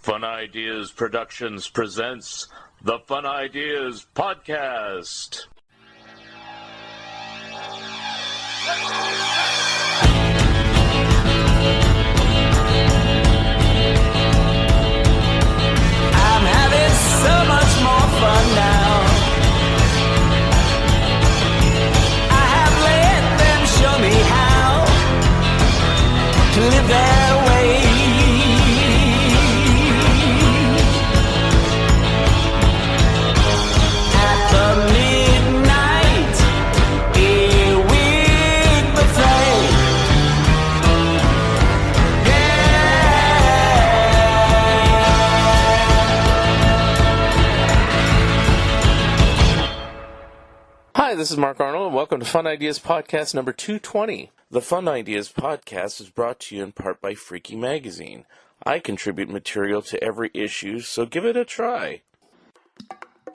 Fun Ideas Productions presents the Fun Ideas Podcast. I'm having so much more fun now. I have let them show me how to live their way. At the midnight, a weird buffet. Hi, this is Mark Arnold, and welcome to Fun Ideas Podcast number 220. The Fun Ideas Podcast is brought to you in part by Freaky Magazine. I contribute material to every issue, so give it a try.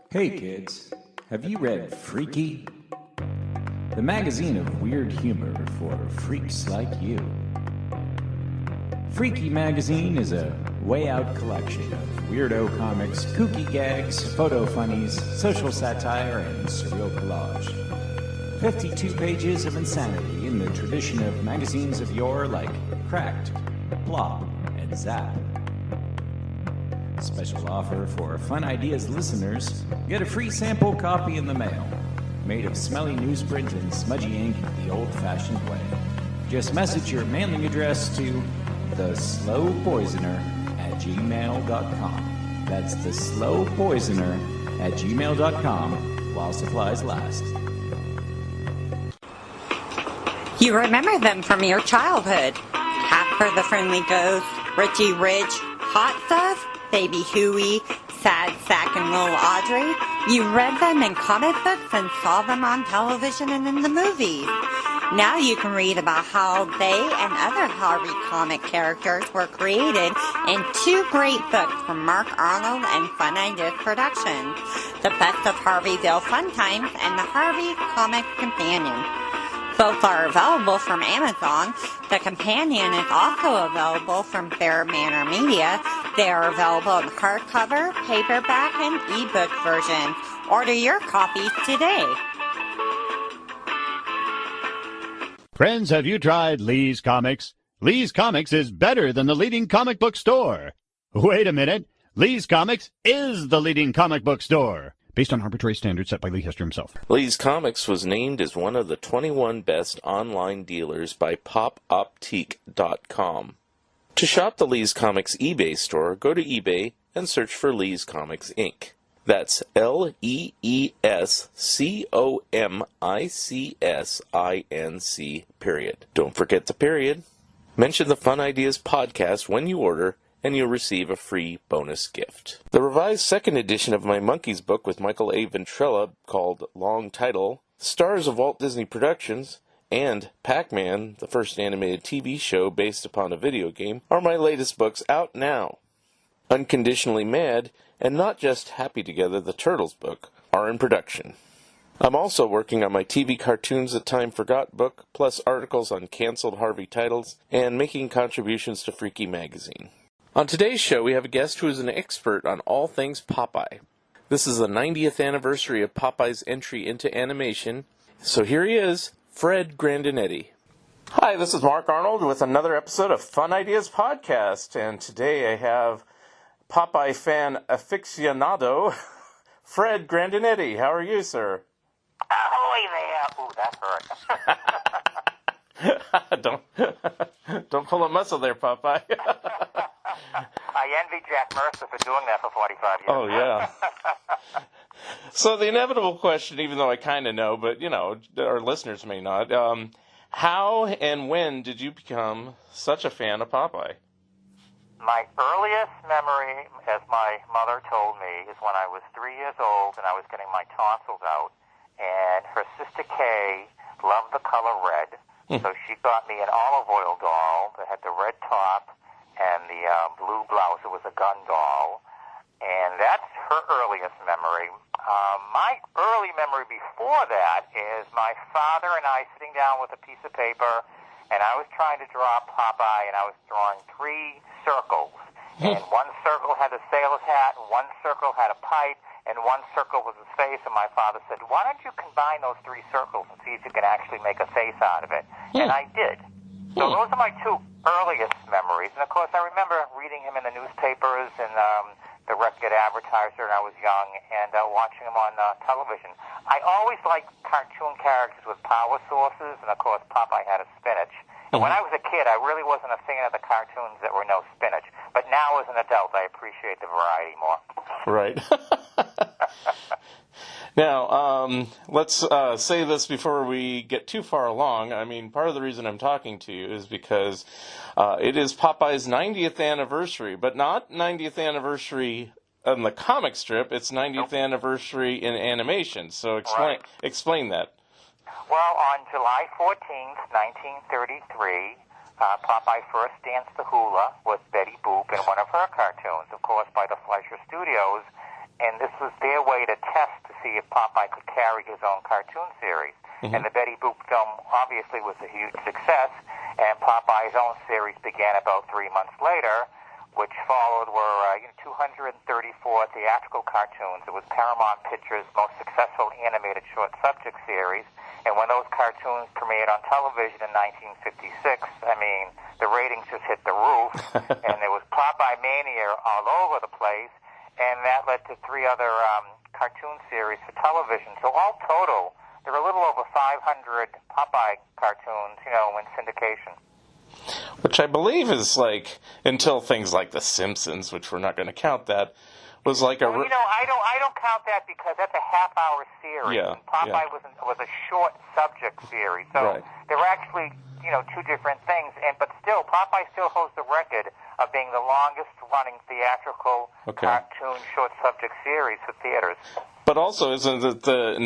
Hey kids, have you read Freaky? The magazine of weird humor for freaks like you. Freaky Magazine is a way-out collection of weirdo comics, kooky gags, photo funnies, social satire, and surreal collage. 52 pages of insanity in the tradition of magazines of yore like Cracked, Plop, and Zap. Special offer for Fun Ideas listeners, get a free sample copy in the mail. Made of smelly newsprint and smudgy ink the old-fashioned way. Just message your mailing address to theslowpoisoner@gmail.com. That's theslowpoisoner@gmail.com while supplies last. You remember them from your childhood. Casper the Friendly Ghost, Richie Rich, Hot Stuff, Baby Huey, Sad Sack and Little Audrey. You read them in comic books and saw them on television and in the movies. Now you can read about how they and other Harvey comic characters were created in two great books from Mark Arnold and Fun Ideas Productions, The Best of Harveyville Fun Times and The Harvey Comic Companion. Both are available from Amazon. The Companion is also available from Fair Manor Media. They are available in hardcover, paperback, and ebook versions. Order your copies today. Friends, have you tried Lee's Comics? Lee's Comics is better than the leading comic book store. Wait a minute. Lee's Comics is the leading comic book store. Based on arbitrary standards set by Lee Hester himself. Lee's Comics was named as one of the 21 best online dealers by popoptique.com. To shop the Lee's Comics eBay store, go to eBay and search for Lee's Comics Inc. That's LEESCOMICSINC, period. Don't forget the period. Mention the Fun Ideas Podcast when you order, and you'll receive a free bonus gift. The revised second edition of my Monkeys book with Michael A. Ventrella, called Long Title, Stars of Walt Disney Productions, and Pac-Man, the first animated TV show based upon a video game, are my latest books out now. Unconditionally Mad, and Not Just Happy Together, the Turtles book, are in production. I'm also working on my TV Cartoons That Time Forgot book, plus articles on canceled Harvey titles, and making contributions to Freaky Magazine. On today's show, we have a guest who is an expert on all things Popeye. This is the 90th anniversary of Popeye's entry into animation, so here he is, Fred Grandinetti. Hi, this is Mark Arnold with another episode of Fun Ideas Podcast, and today I have Popeye fan aficionado, Fred Grandinetti. How are you, sir? Ahoy there! Ooh, that's hurt. Don't pull a muscle there, Popeye. I envy Jack Mercer for doing that for 45 years. Oh, yeah. So the inevitable question, even though I kind of know, but, our listeners may not, how and when did you become such a fan of Popeye? My earliest memory, as my mother told me, is when I was 3 years old and I was getting my tonsils out, and her sister Kay loved the color red, so she got me an olive oil doll that had the red top and the blue blouse. It was a gun doll, and that's her earliest memory. My early memory before that is my father and I sitting down with a piece of paper, and I was trying to draw Popeye, and I was drawing 3 circles. And one circle had a sailor's hat, and one circle had a pipe, and one circle was his face. And my father said, why don't you combine those three circles and see if you can actually make a face out of it? And I did. So those are my two earliest memories. And, of course, I remember reading him in the newspapers and the Record Advertiser, and I was young, and watching him on television. I always liked cartoon characters with power sources, and, of course, Popeye had a spinach. And when I was a kid, I really wasn't a fan of the cartoons that were no spinach. But now, as an adult, I appreciate the variety more. Right. Now, let's say this before we get too far along. I mean, part of the reason I'm talking to you is because it is Popeye's 90th anniversary, but not 90th anniversary on the comic strip. It's 90th anniversary in animation. So explain that. Well, on July 14th, 1933, Popeye first danced the hula with Betty Boop in one of her cartoons, of course, by the Fleischer Studios. And this was their way to test to see if Popeye could carry his own cartoon series. And the Betty Boop film obviously was a huge success, and Popeye's own series began about 3 months later, which followed were 234 theatrical cartoons. It was Paramount Pictures' most successful animated short subject series. And when those cartoons premiered on television in 1956, I mean, the ratings just hit the roof, and there was Popeye mania all over the place, and that led to 3 other cartoon series for television. So all total, there are a little over 500 Popeye cartoons, in syndication. Which I believe is like, until things like The Simpsons, which we're not going to count that, was like a... Well, I don't count that because that's a half-hour series. Yeah, Popeye was a short subject series. So there were actually, two different things. But still, Popeye still holds the record of being the longest-running theatrical cartoon short subject series for theaters. But also, isn't it the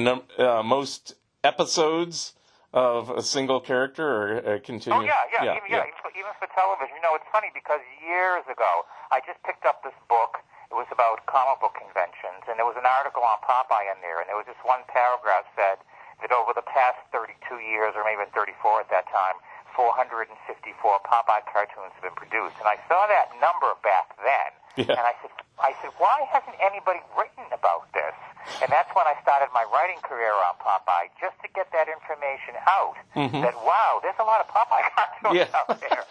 most episodes of a single character or continue? Oh, yeah. Even for television. It's funny because years ago, I just picked up this book. It was about comic book conventions, and there was an article on Popeye in there, and there was this one paragraph said that over the past 32 years, or maybe 34 at that time, 454 Popeye cartoons have been produced. And I saw that number back then, and I said, why hasn't anybody written about this? And that's when I started my writing career on Popeye, just to get that information out, that, wow, there's a lot of Popeye cartoons out there.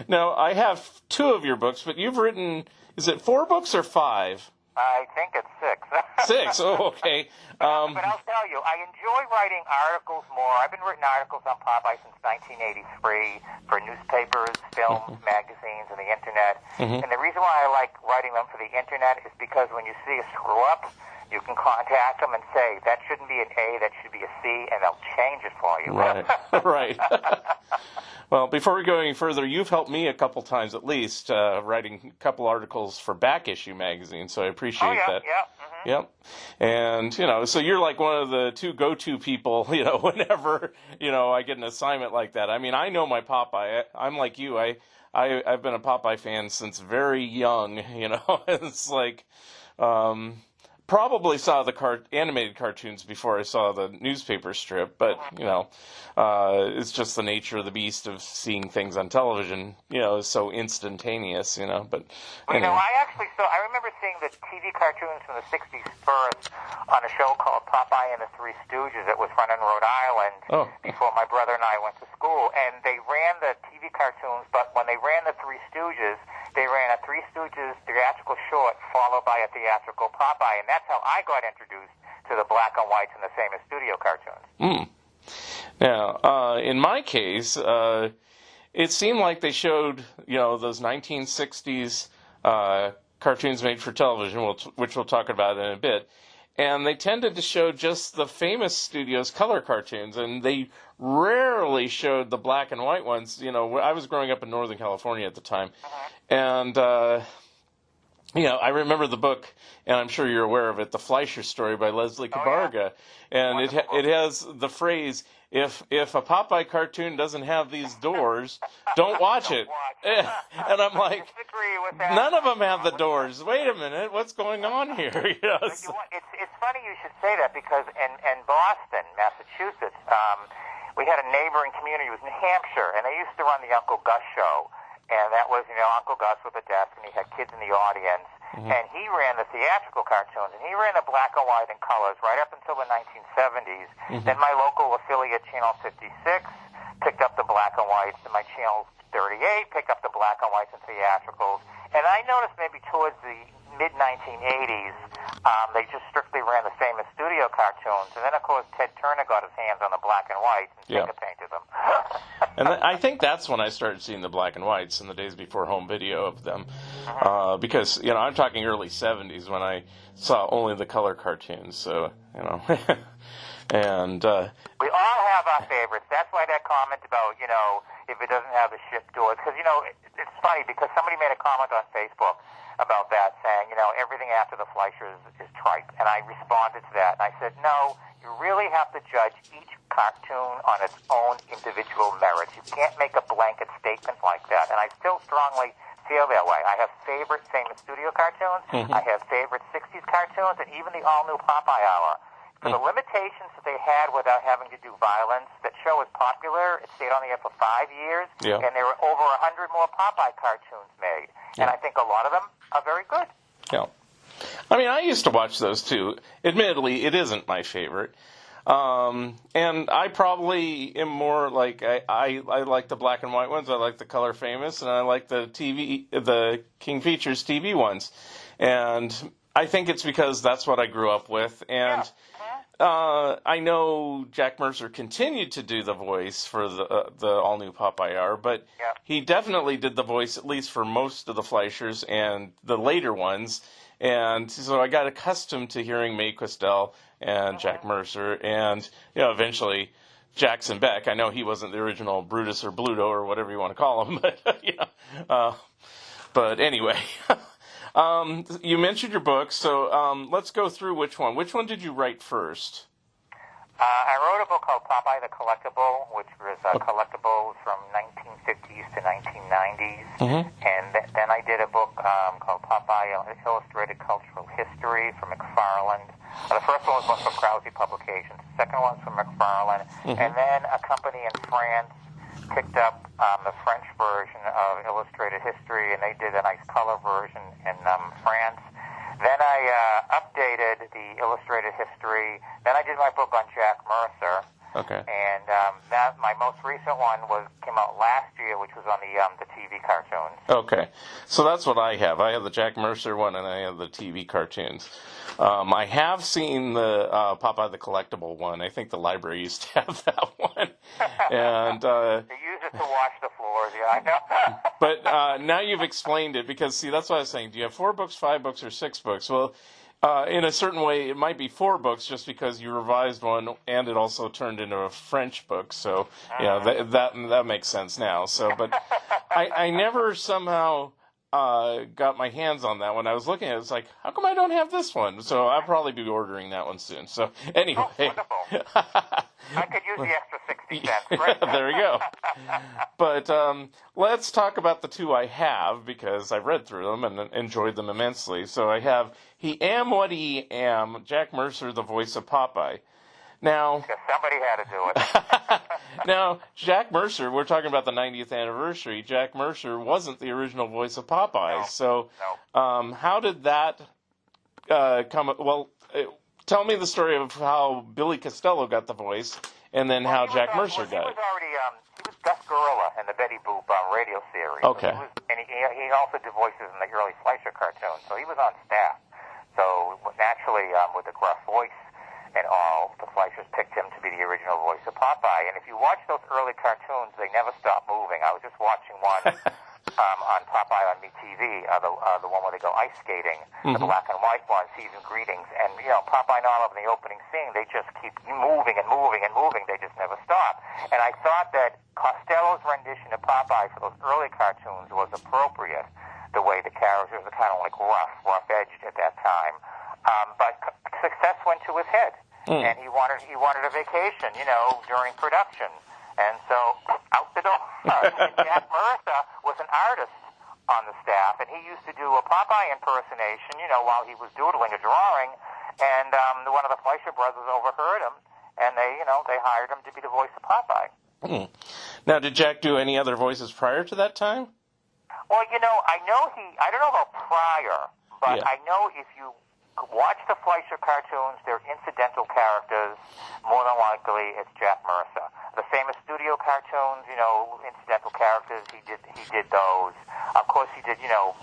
Now, I have 2 of your books, but you've written, is it 4 books or 5? I think it's 6. 6, oh, okay. But I'll tell you, I enjoy writing articles more. I've been writing articles on Popeye since 1983 for newspapers, films, magazines, and the Internet. And the reason why I like writing them for the Internet is because when you see a screw-up, you can contact them and say, that shouldn't be an A, that should be a C, and they'll change it for you. Right, right. Well, before we go any further, you've helped me a couple times at least writing a couple articles for Back Issue magazine, so I appreciate that. Yep. And, so you're like one of the 2 go-to people, whenever, I get an assignment like that. I mean, I know my Popeye. I'm like you. I've been a Popeye fan since very young, It's like... probably saw the animated cartoons before I saw the newspaper strip, but, it's just the nature of the beast of seeing things on television, is so instantaneous, but... Anyway. I remember seeing the TV cartoons from the 60s first on a show called Popeye and the Three Stooges that was run in Rhode Island before my brother and I went to school, and they ran the TV cartoons, but when they ran the Three Stooges, they ran a Three Stooges theatrical short followed by a theatrical Popeye, and that's how I got introduced to the black and whites and the famous studio cartoons. Now, in my case, it seemed like they showed, those 1960s cartoons made for television, which we'll talk about in a bit, and they tended to show just the famous studios' color cartoons, and they rarely showed the black and white ones. I was growing up in Northern California at the time, and... I remember the book, and I'm sure you're aware of it, The Fleischer Story by Leslie Cabarga. And it has the phrase, if a Popeye cartoon doesn't have these doors, don't watch it. And I'm like, none of them have the doors. Wait a minute, what's going on here? It's funny you should say that because in Boston, Massachusetts, we had a neighboring community. It was New Hampshire, and they used to run the Uncle Gus show. and that was, Uncle Gus with a desk, and he had kids in the audience, and he ran the theatrical cartoons, and he ran the black and white and colors right up until the 1970s. Then my local affiliate, Channel 56, picked up the black and whites, and my Channel 38 picked up the black and whites and theatricals. And I noticed maybe towards the mid-1980s, they just strictly ran the famous studio cartoons. And then, of course, Ted Turner got his hands on the black and whites and finger painted them. And I think that's when I started seeing the black and whites in the days before home video of them. Because, I'm talking early 70s when I saw only the color cartoons. So, and... we all have our favorites. That's why that comment about, if it doesn't have the ship doors. Because, it's funny because somebody made a comment on Facebook about that saying, everything after the Fleischer is tripe. And I responded to that. And I said, no, you really have to judge each cartoon on its own individual merits. You can't make a blanket statement like that. And I still strongly feel that way. I have favorite famous studio cartoons. I have favorite 60s cartoons, and even the all-new Popeye Hour. For the limitations that they had without having to do violence, that show was popular. It stayed on the air for 5 years, and there were over 100 more Popeye cartoons made. And I think a lot of them are very good. Yeah. I mean, I used to watch those too. Admittedly, it isn't my favorite. And I probably am more like, I like the black and white ones, I like the Color Famous, and I like the King Features TV ones. And I think it's because that's what I grew up with. And I know Jack Mercer continued to do the voice for the all-new Popeye Hour, but he definitely did the voice at least for most of the Fleischers and the later ones. And so I got accustomed to hearing Mae Questel and Jack Mercer, and eventually Jackson Beck. I know he wasn't the original Brutus or Bluto or whatever you want to call him, but but anyway. You mentioned your book, so let's go through which one. Which one did you write first? I wrote a book called Popeye the Collectible, which was collectibles from 1950s to 1990s. And then I did a book called Popeye Illustrated Cultural History from McFarland. The first one was from Krause Publications. The second one was from McFarland. And then a company in France picked up the French version of Illustrated History, and they did a nice color version in France. Then I updated the Illustrated History. Then I did my book on Jack Mercer. Okay. And that my most recent one came out last year, which was on the TV cartoons. Okay. So that's what I have. I have the Jack Mercer one, and I have the TV cartoons. I have seen the Popeye the Collectible one. I think the library used to have that one. And they use it to wash the floors. Yeah, I know. But now you've explained it, because, see, that's what I was saying. Do you have 4 books, 5 books, or 6 books? Well, in a certain way, it might be 4 books just because you revised one, and it also turned into a French book. So, that makes sense now. So, but I never somehow got my hands on that one. I was looking at it, it's like, how come I don't have this one? So I'll probably be ordering that one soon. So anyway. Oh, wonderful. I could use the extra 60 cents. Right? There we go. But let's talk about the 2 I have, because I've read through them and enjoyed them immensely. So I have He Am What He Am, Jack Mercer, the voice of Popeye. Now, somebody had to do it. Now, Jack Mercer, we're talking about the 90th anniversary. Jack Mercer wasn't the original voice of Popeye. How did that come? Well, tell me the story of how Billy Costello got the voice, and then how Jack Mercer got it. He was Gus Gorilla in the Betty Boop radio series. Okay. And he also did voices in the early Fleischer cartoons, so he was on staff. So naturally, with the gruff voice and all, the Fleischers picked him to be the original voice of Popeye. And if you watch those early cartoons, they never stop moving. I was just watching one on Popeye on MeTV, the one where they go ice skating, the black and white one, Season Greetings. And, Popeye and Olive in the opening scene, they just keep moving and moving and moving. They just never stop. And I thought that Costello's rendition of Popeye for those early cartoons was appropriate, the way the characters are kind of like rough-edged at that time. But success went to his head, and he wanted a vacation, during production, and so out the door. And Jack Mercer was an artist on the staff, and he used to do a Popeye impersonation, while he was doodling a drawing, and one of the Fleischer brothers overheard him, and they hired him to be the voice of Popeye. Now, did Jack do any other voices prior to that time? Well, I don't know about prior, but Yeah. I know if you watch the Fleischer cartoons, they're incidental characters. More than likely, it's Jack Mercer. The famous studio cartoons, incidental characters, he did those. Of course, he did,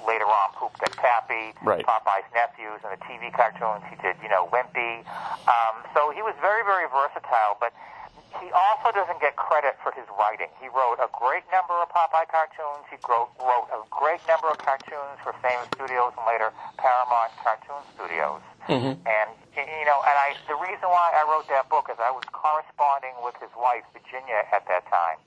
later on, Poop That Pappy, Right. Popeye's nephews, and the TV cartoons, he did, Wimpy. So he was very, very versatile, but he also doesn't get credit for his writing. He wrote a great number of Popeye cartoons. He wrote a great number of cartoons for famous studios and later Paramount Cartoon Studios. Mm-hmm. And the reason why I wrote that book is I was corresponding with his wife, Virginia, at that time.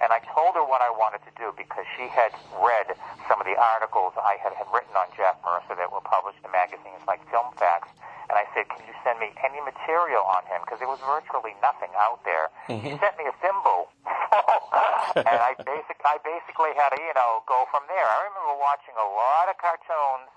And I told her what I wanted to do because she had read some of the articles I had written on Jack Mercer that were published in magazines like Film Facts. And I said, can you send me any material on him? Because there was virtually nothing out there. Mm-hmm. He sent me a thimble. And I basically had to, go from there. I remember watching a lot of cartoons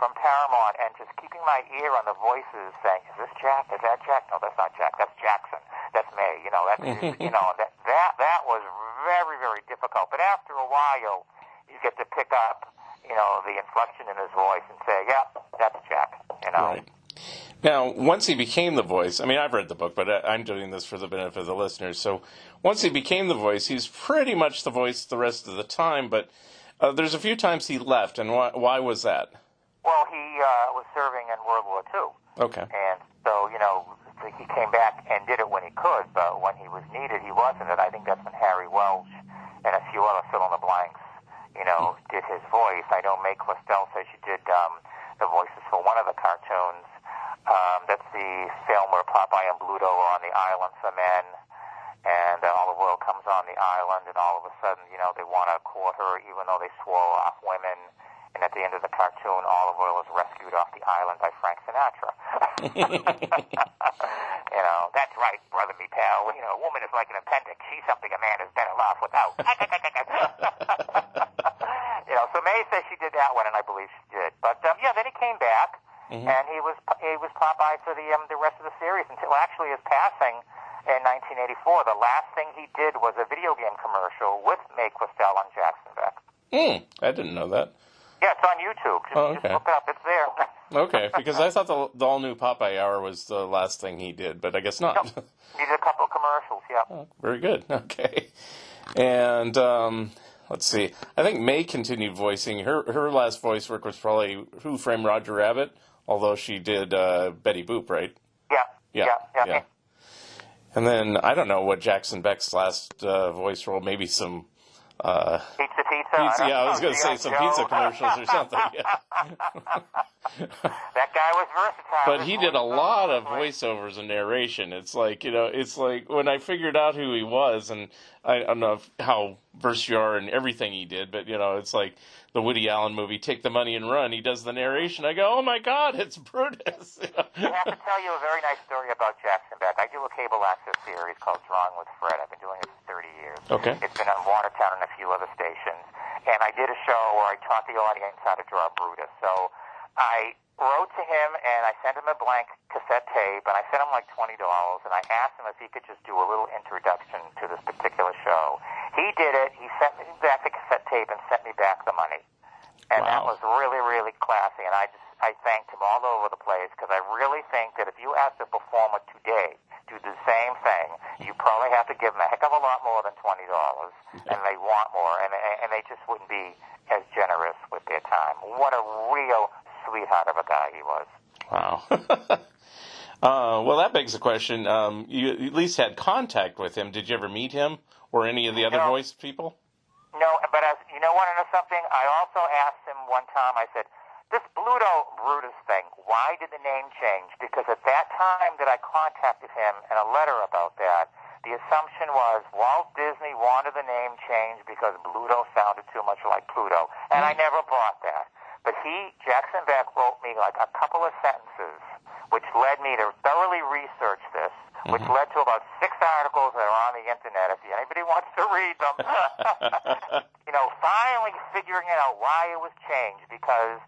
from Paramount and just keeping my ear on the voices saying, is this Jack? Is that Jack? No, that's not Jack. That's Jackson. That's May. That was very, very difficult. But after a while, you get to pick up, the inflection in his voice and say, yeah, that's Jack, Right. Now, once he became the voice, I mean, I've read the book, but I'm doing this for the benefit of the listeners. So once he became the voice, he's pretty much the voice the rest of the time, but there's a few times he left, and why was that? Well, he was serving in World War II. Okay. And so, he came back and did it when he could, but when he was needed, he wasn't. And I think that's when Harry Welsh and a few other fill-in-the-blanks, did his voice. I know Mae Questel says she did the voices for one of the cartoons. That's the film where Popeye and Bluto are on the island for men, and Olive Oyl comes on the island, and all of a sudden, they want to court her, even though they swore off women. And at the end of the cartoon, Olive Oyl is rescued off the island by Frank Sinatra. That's right, brother me pal. A woman is like an appendix. She's something a man is better off without. So May says she did that one, and I believe she did. But then he came back, and he was Popeye for the rest of the series until actually his passing in 1984. The last thing he did was a video game commercial with Mae Questel on Jackson Beck. I didn't know that. Yeah, it's on YouTube. Just look it up. It's there. Okay, because I thought the all-new Popeye Hour was the last thing he did, but I guess not. No, he did a couple of commercials, yeah. Oh, very good. Okay. And let's see. I think May continued voicing. Her last voice work was probably Who Framed Roger Rabbit, although she did Betty Boop, right? Yeah. And then, I don't know what Jackson Beck's last voice role, maybe some... Pizza. I was going to say some pizza commercials or something. Yeah. That guy was versatile. But he did a lot of voiceovers and narration. It's like when I figured out who he was, and I don't know how versed you are in everything he did, but it's like the Woody Allen movie, Take the Money and Run. He does the narration. I go, oh my God, it's Brutus. I have to tell you a very nice story about Jackson Beck. I do a cable access series called Drawing with Fred. I've been doing it for 30 years. Okay. It's been on Watertown and a few other stations. And I did a show where I taught the audience how to draw Brutus. So I wrote to him, and I sent him a blank cassette tape, and I sent him like $20, and I asked him if he could just do a little introduction to this particular show. He did it. He sent me back the cassette tape and sent me back the money. And that was really, really classy, and I thanked him all over the place, because I really think that if you ask a performer today to do the same thing, you probably have to give them a heck of a lot more than $20, and they want more, and they just wouldn't be as generous with their time. What a real sweetheart of a guy he was. Wow. Well, that begs the question. You at least had contact with him. Did you ever meet him or any of the other voice people? No, but you want to know something? I also asked him one time, I said, this Brutus thing, why did the name change? Because at that time that I contacted him in a letter about that, the assumption was Walt Disney wanted the name changed because Bluto sounded too much like Pluto, and I never bought that. But Jackson Beck wrote me like a couple of sentences, which led me to thoroughly research this, which led to about 6 articles that are on the internet if anybody wants to read them. Finally figuring out why it was changed, because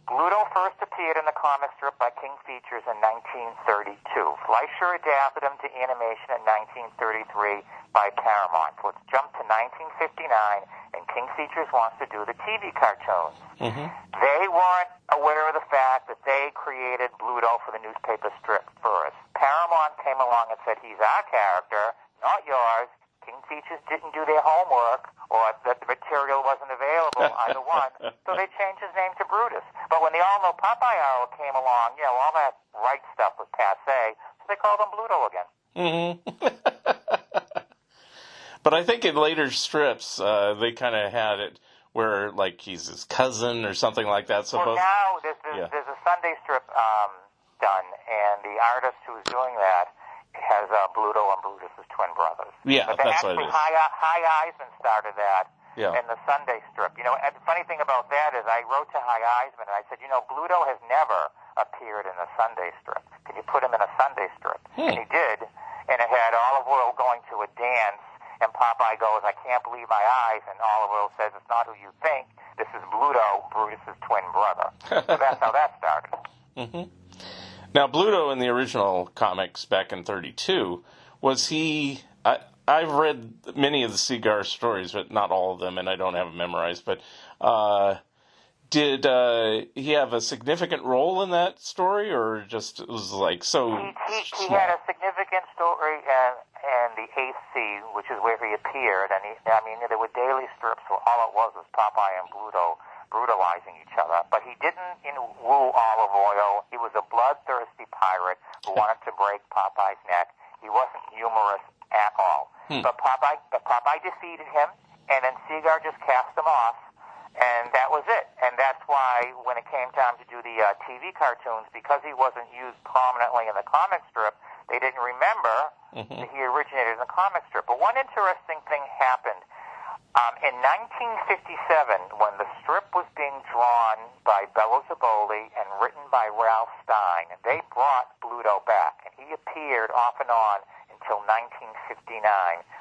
Bluto first appeared in the comic strip by King Features in 1932. Fleischer adapted him to animation in 1933 by Paramount. So let's jump to 1959, and King King Features wants to do the TV cartoons. Mm-hmm. They weren't aware of the fact that they created Bluto for the newspaper strip first. Paramount came along and said, he's our character, not yours. King Features didn't do their homework, or that the material wasn't available, either one. So they changed his name to Brutus. But when the All Know Popeye Hour came along, all that right stuff was passé, so they called him Bluto again. Mm-hmm. But I think in later strips, they kind of had it where, like, he's his cousin or something like that. So well, now there's a Sunday strip done, and the artist who's doing that has Bluto and Brutus as twin brothers. Yeah, but that's what it is. High Eisman started that in the Sunday strip. And the funny thing about that is I wrote to High Eisman, and I said, Bluto has never appeared in a Sunday strip. Can you put him in a Sunday strip? And he did, and it had Olive Oyl going to a dance, and Popeye goes, I can't believe my eyes, and Olive Oyl says, it's not who you think. This is Bluto, Brutus's twin brother. So that's how that started. Mm-hmm. Now, Bluto in the original comics back in 32, was he... I've read many of the Seagar stories, but not all of them, and I don't have them memorized, but did he have a significant role in that story, or just it was like so He had a significant story in the 8th Sea, which is where he appeared, and there were daily strips where all it was Popeye and Bluto brutalizing each other, but he didn't woo Olive Oyl. He was a bloodthirsty pirate who wanted to break Popeye's neck. He wasn't humorous at all. But Popeye defeated him, and then Seagar just cast him off, and that was it. And that's why when it came time to do the TV cartoons, because he wasn't used prominently in the comic strip, they didn't remember that he originated in the comic strip. But one interesting thing happened. In 1957, when the strip was being drawn by Bello Zaboli and written by Ralph Stein, they brought Bluto back, and he appeared off and on until 1959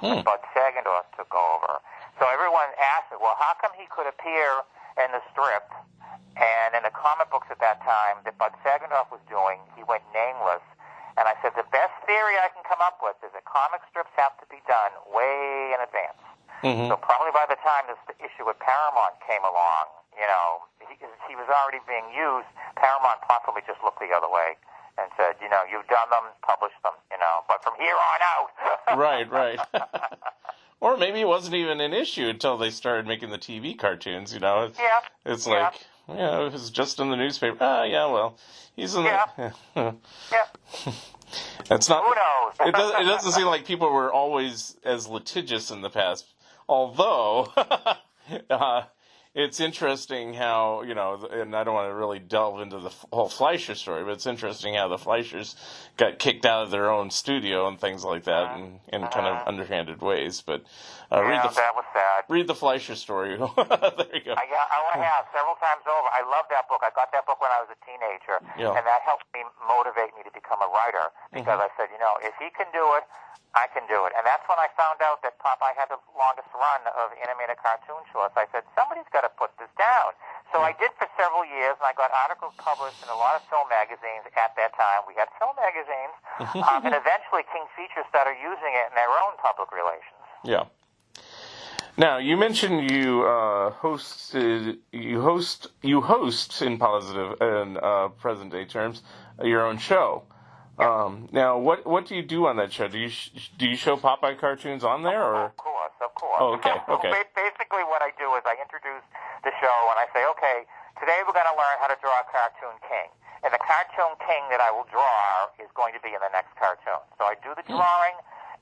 when Bud Sagendorf took over. So everyone asked me, well, how come he could appear in the strip? And in the comic books at that time that Bud Sagendorf was doing, he went nameless. And I said, the best theory I can come up with is that comic strips have to be done way in advance. So probably by the time this issue with Paramount came along, he was already being used. Paramount possibly just looked the other way and said, you've done them, publish them, but from here on out. Right. Or maybe it wasn't even an issue until they started making the TV cartoons, Yeah. It's like, it was just in the newspaper. He's in the... It's not... Who knows? It doesn't seem like people were always as litigious in the past. Although, it's interesting how, and I don't want to really delve into the whole Fleischer story, but it's interesting how the Fleischers got kicked out of their own studio and things like that in kind of underhanded ways. But that was sad. Read the Fleischer story. There you go. I have several times over. I love that book. I got that book when I was a teenager, and that helped me motivate me to become a writer because I said, if he can do it, I can do it. And that's when I found out that Popeye had the longest run of animated cartoon shorts. I said, somebody's got to put this down. So I did for several years, and I got articles published in a lot of film magazines at that time. We had film magazines, and eventually King Features started using it in their own public relations. Yeah. Now, you mentioned you host in positive and present day terms your own show. Now, what do you do on that show? Do you show Popeye cartoons on there, or? Of course. Oh, okay. Basically, what I do is I introduce the show and I say, okay, today we're going to learn how to draw a cartoon king, and the cartoon king that I will draw is going to be in the next cartoon. So I do the drawing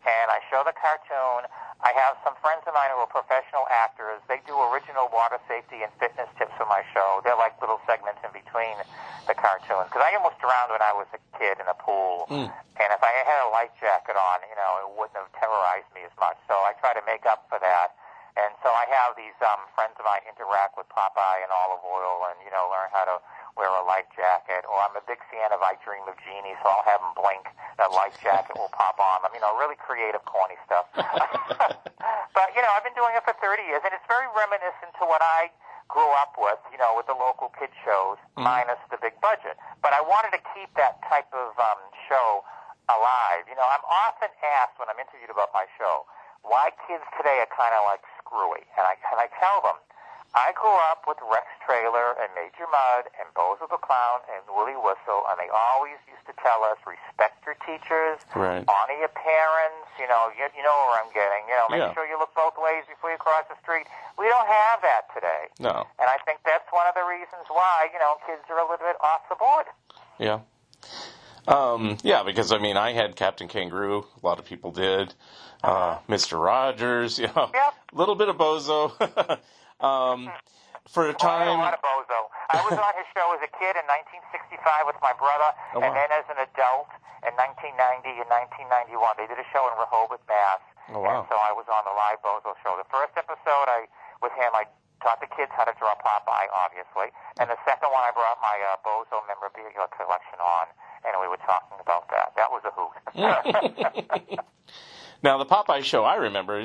and I show the cartoon. I have some friends of mine who are professional actors. They do original water safety and fitness tips for my show. They're like little segments in between the cartoons. Because I almost drowned when I was a kid in a pool. And if I had a life jacket on, it wouldn't have terrorized me as much. So I try to make up for that. And so I have these friends of mine interact with Popeye and Olive Oyl and, learn how to wear a life jacket. Or I'm a big fan of I Dream of Jeannie, so I'll have them blink. That life jacket will pop on them. Really creative, corny stuff. But, I've been doing it for 30 years, and it's very reminiscent to what I grew up with, with the local kid shows, minus the big budget. But I wanted to keep that type of show alive. I'm often asked when I'm interviewed about my show, why kids today are kind of like screwy. And I tell them, I grew up with Rex Trailer and Major Mudd and Bozo the Clown and Willie Whistle, and they always used to tell us, respect your teachers, honor your parents, you know where I'm getting, make sure you look both ways before you cross the street. We don't have that today. No. And I think that's one of the reasons why, kids are a little bit off the board. Yeah. Because, I had Captain Kangaroo. A lot of people did. Mr. Rogers, a little bit of Bozo. For a time... a lot of Bozo. I was on his show as a kid in 1965 with my brother, and then as an adult in 1990 and 1991. They did a show in Rehoboth, Mass. Oh, wow. And so I was on the live Bozo show. The first episode, with him, I taught the kids how to draw Popeye, obviously. And the second one, I brought my Bozo memorabilia collection on, and we were talking about that. That was a hoot. Now, the Popeye show, I remember,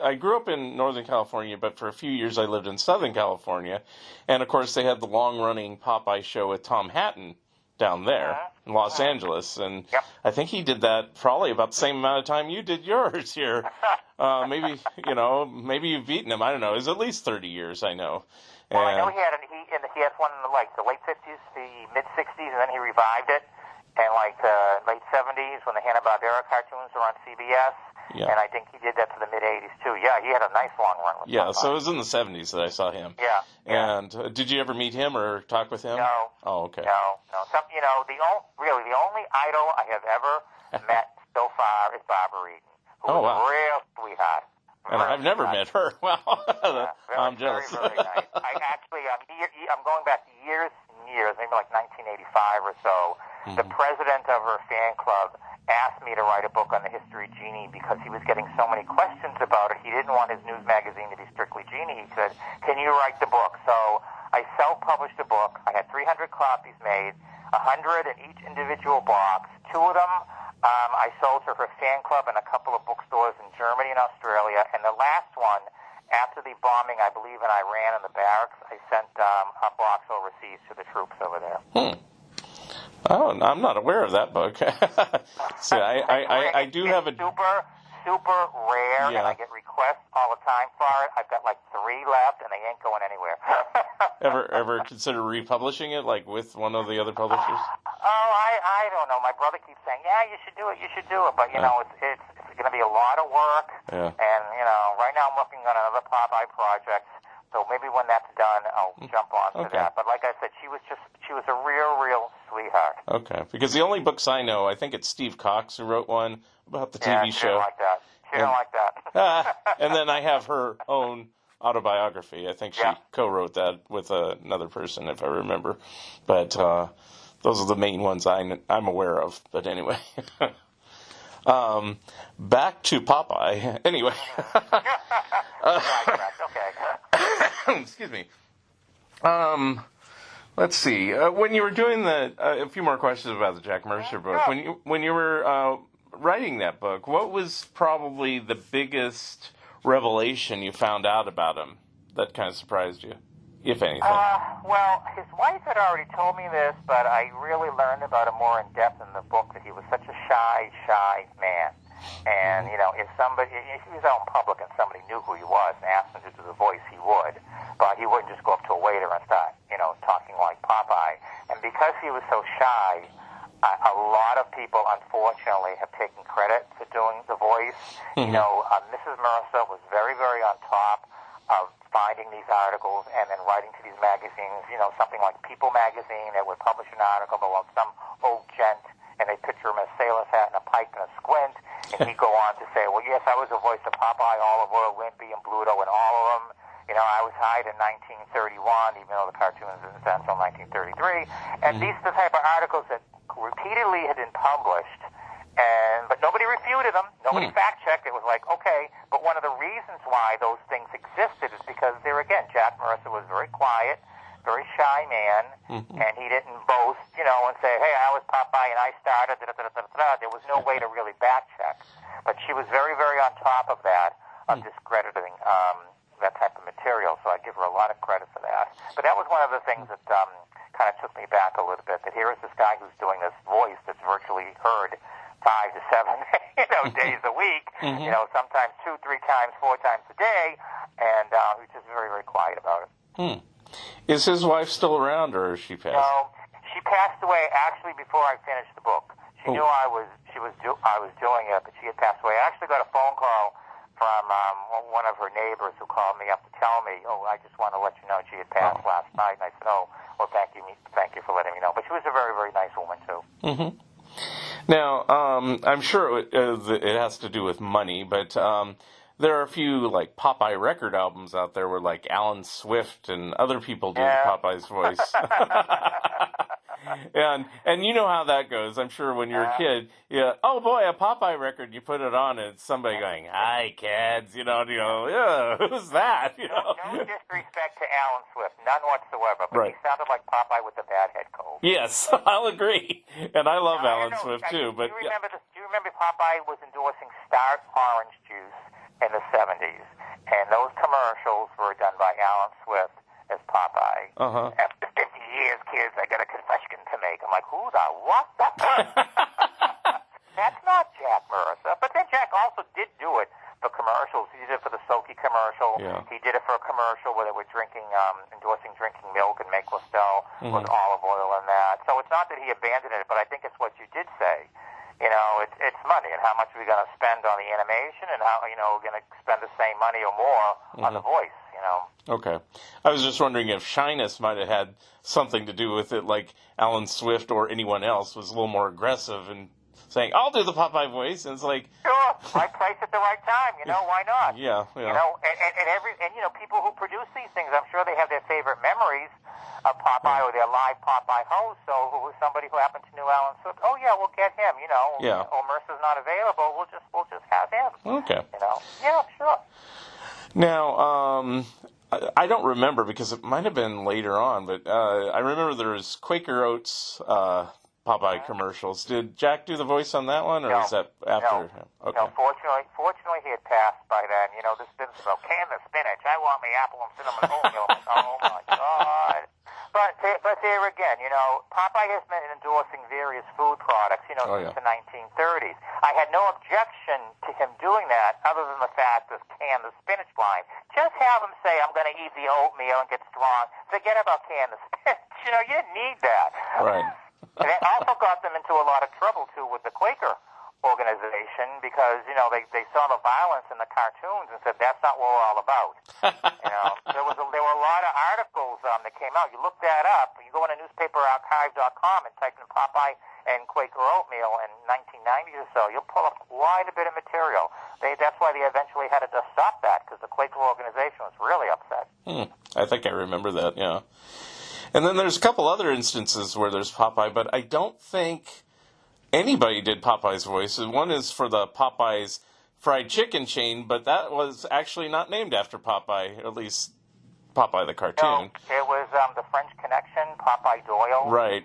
I grew up in Northern California, but for a few years I lived in Southern California. And, of course, they had the long-running Popeye show with Tom Hatton down there in Los Angeles. And I think he did that probably about the same amount of time you did yours here. Maybe you've beaten him. I don't know. It was at least 30 years, I know. Well, I know he had one in the late 50s, the mid-60s, and then he revived it. And the late 70s when the Hanna-Barbera cartoons were on CBS. Yeah. And I think he did that to the mid-80s, too. Yeah, he had a nice long run with Popeye. So it was in the 70s that I saw him. Yeah. And did you ever meet him or talk with him? No. Oh, okay. No. The only idol I have ever met so far is Barbara Eden, who was a real sweetheart. And I've never met her. Well, I'm jealous. Very, very nice. I'm going back years and years, maybe like 1985 or so. The president of her fan club asked me to write a book on the history of Genie because he was getting so many questions about it. He didn't want his news magazine to be strictly Genie. He said, can you write the book? So I self-published a book. I had 300 copies made, 100 in each individual box. 2 of them I sold to her fan club and a couple of bookstores in Germany and Australia. And the last one, after the bombing, I believe, in Iran and the barracks, I sent a box overseas to the troops over there. Oh, I'm not aware of that book. See, I do have a... Super rare, and I get requests all the time for it. I've got 3 left, and they ain't going anywhere. Ever consider republishing it, with one of the other publishers? I don't know. My brother keeps saying, yeah, you should do it. But, it's going to be a lot of work. Yeah. And, right now I'm working on another Popeye project. So maybe when that's done, I'll jump on to that. But like I said, she was a real sweetheart. Okay. Because the only books I know, I think it's Steve Cox who wrote one about the TV show. She didn't like that. She didn't like that. And then I have her own autobiography. I think she co-wrote that with another person, if I remember. But those are the main ones I'm aware of. But anyway. Back to Popeye. Anyway. Excuse me. Let's see. When you were doing a few more questions about the Jack Mercer book. When you were writing that book, what was probably the biggest revelation you found out about him that kind of surprised you, if anything? Well, his wife had already told me this, but I really learned about him more in depth in the book, that he was such a shy man. And, if he was out in public and somebody knew who he was and asked him to do the voice, he would. But he wouldn't just go up to a waiter and start, talking like Popeye. And because he was so shy, a lot of people, unfortunately, have taken credit for doing the voice. Mrs. Mercer was very, very on top of finding these articles and then writing to these magazines, something like People magazine that would publish an article about some old gent, and they'd picture him in a sailor's hat and a pipe and a squint, and he'd go on to say, well, yes, I was the voice of Popeye, Oliver, Wimpy, and Bluto, and all of them. I was hired in 1931, even though the cartoons didn't start until 1933. And these are the type of articles that repeatedly had been published, but nobody refuted them. Nobody fact-checked. It was like, okay. But one of the reasons why those things existed is because Jack Mercer was very quiet, very shy man, and he didn't boast, and say, hey, I was Popeye and I started, da-da-da-da-da-da. There was no way to really back-check. But she was very, very on top of that, of discrediting that type of material, so I give her a lot of credit for that. But that was one of the things that kind of took me back a little bit, that here is this guy who's doing this voice that's virtually heard 5 to 7 days a week, sometimes 2, 3 times, 4 times a day, and he was just very, very quiet about it. Is his wife still around, or is she passed? No, she passed away actually before I finished the book. She knew I was doing it, but she had passed away. I actually got a phone call from one of her neighbors who called me up to tell me, I just want to let you know she had passed last night. And I said, well, thank you for letting me know. But she was a very, very nice woman too. Mm-hmm. Now, I'm sure it has to do with money, but there are a few like Popeye record albums out there where like Alan Swift and other people do Popeye's voice. And you know how that goes. I'm sure when you're a kid, oh boy, a Popeye record, you put it on and it's somebody going, "Hi kids," yeah, who's that? No disrespect to Alan Swift, none whatsoever, but he sounded like Popeye with the bad head cold. Yes, I'll agree. And I love Alan Swift too, but do you remember Popeye was endorsing Star orange juice in the 70s, and those commercials were done by Alan Swift as Popeye. After 50 years, kids, I got a confession to make. I'm like, who the what? That's not Jack Mercer. But then Jack also did do it for commercials. He did it for the Soaky commercial. Yeah. He did it for a commercial where they were endorsing drinking milk and make Listell with olive oil in that. So it's not that he abandoned it, but I think it's what you did say. It's money, and how much are we going to spend on the animation, and how, we're going to spend the same money or more on the voice, Okay. I was just wondering if shyness might have had something to do with it, like Alan Swift or anyone else was a little more aggressive and saying, I'll do the Popeye voice, and it's like... Sure, right place at the right time, why not? Yeah. And people who produce these things, I'm sure they have their favorite memories of Popeye or their live Popeye host, so who was somebody who happened to know Alan Swift, we'll get him, or Mercer's not available, we'll just have him. Okay. Yeah, sure. Now, I don't remember because it might have been later on, but I remember there was Quaker Oats Popeye commercials. Did Jack do the voice on that one, or is that after him? Okay. No, fortunately he had passed by then. This business about can the spinach. I want my apple and cinnamon oatmeal. Oh my God. But there again, Popeye has been endorsing various food products, since the 1930s. I had no objection to him doing that other than the fact of can the spinach line. Just have him say, I'm going to eat the oatmeal and get strong. Forget about can the spinach. You didn't need that. Right. And it also got them into a lot of trouble, too, with the Quaker organization because, they saw the violence in the cartoons and said, that's not what we're all about. There were a lot of articles that came out. You look that up. You go into newspaperarchive.com and type in Popeye and Quaker oatmeal in 1990 or so. You'll pull up quite a bit of material. That's why they eventually had to just stop that because the Quaker organization was really upset. I think I remember that, yeah. And then there's a couple other instances where there's Popeye, but I don't think anybody did Popeye's voice. One is for the Popeye's fried chicken chain, but that was actually not named after Popeye, at least Popeye the cartoon. No, it was the French Connection, Popeye Doyle. Right.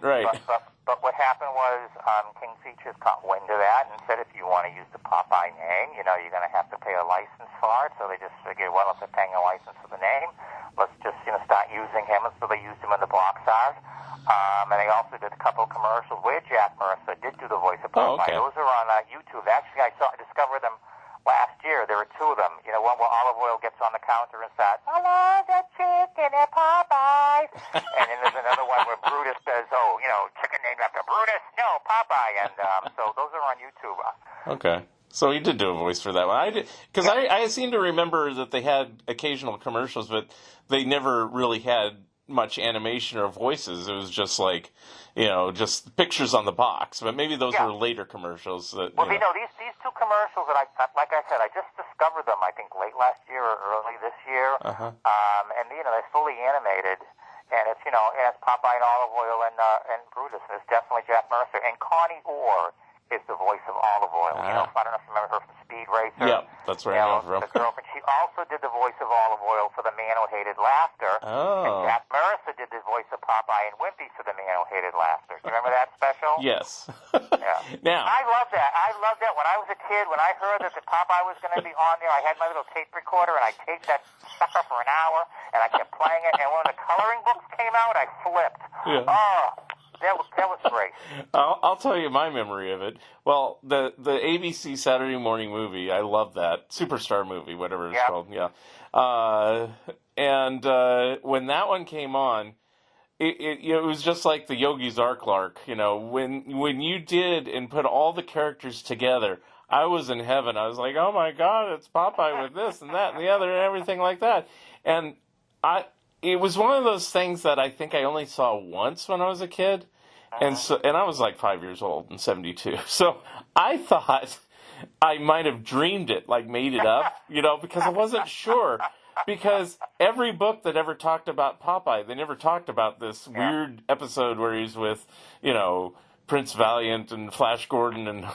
But what happened was King Features caught wind of that and said if you want to use the Popeye name, you're going to have to pay a license for it. So they just figured, well, if they're paying a license for the name, let's just start using him. And so they used him in the box art. And they also did a couple of commercials where Jack Mercer did do the voice of Popeye. Okay. Those are on YouTube. Actually, I discovered them last year. There were two of them. One where Olive Oil gets on the counter and says, I love the chicken at Popeyes. And then there's another one where Brutus says, chicken named after Brutus? No, Popeye. And so those are on YouTube. Okay. So he did do a voice for that one. Because I seem to remember that they had occasional commercials, but they never really had much animation or voices. It was just like, just pictures on the box. But maybe those were later commercials. These two commercials that like I said, I just discovered them, I think, late last year or early this year. And, they're fully animated. And it's, it's Popeye and Olive Oil and Brutus. And it's definitely Jack Mercer. And Connie Orr is the voice of Olive Oil. I don't know if you remember her from Speed Racer. Yeah, that's right. The girlfriend. She also did the voice of Olive Oil for The Man Who Hated Laughter. Oh. And Jack Mercer did the voice of Popeye and Wimpy for The Man Who Hated Laughter. You remember that special? Yes. Yeah. Now. I love that. When I was a kid, when I heard that the Popeye was going to be on there, I had my little tape recorder and I taped that sucker for an hour and I kept playing it. And when the coloring books came out, I flipped. Yeah. Oh. That was great. I'll tell you my memory of it. Well, the ABC Saturday morning movie, I love that. Superstar movie, whatever it's called. Yeah. And when that one came on, it was just like the Yogi's Ark Lark. When you did and put all the characters together, I was in heaven. I was like, oh my God, it's Popeye with this and that and the other and everything like that. And it was one of those things that I think I only saw once when I was a kid. And I was like 5 years old in 1972. So I thought I might have dreamed it, like made it up, because I wasn't sure. Because every book that ever talked about Popeye, they never talked about this weird episode where he's with, Prince Valiant and Flash Gordon and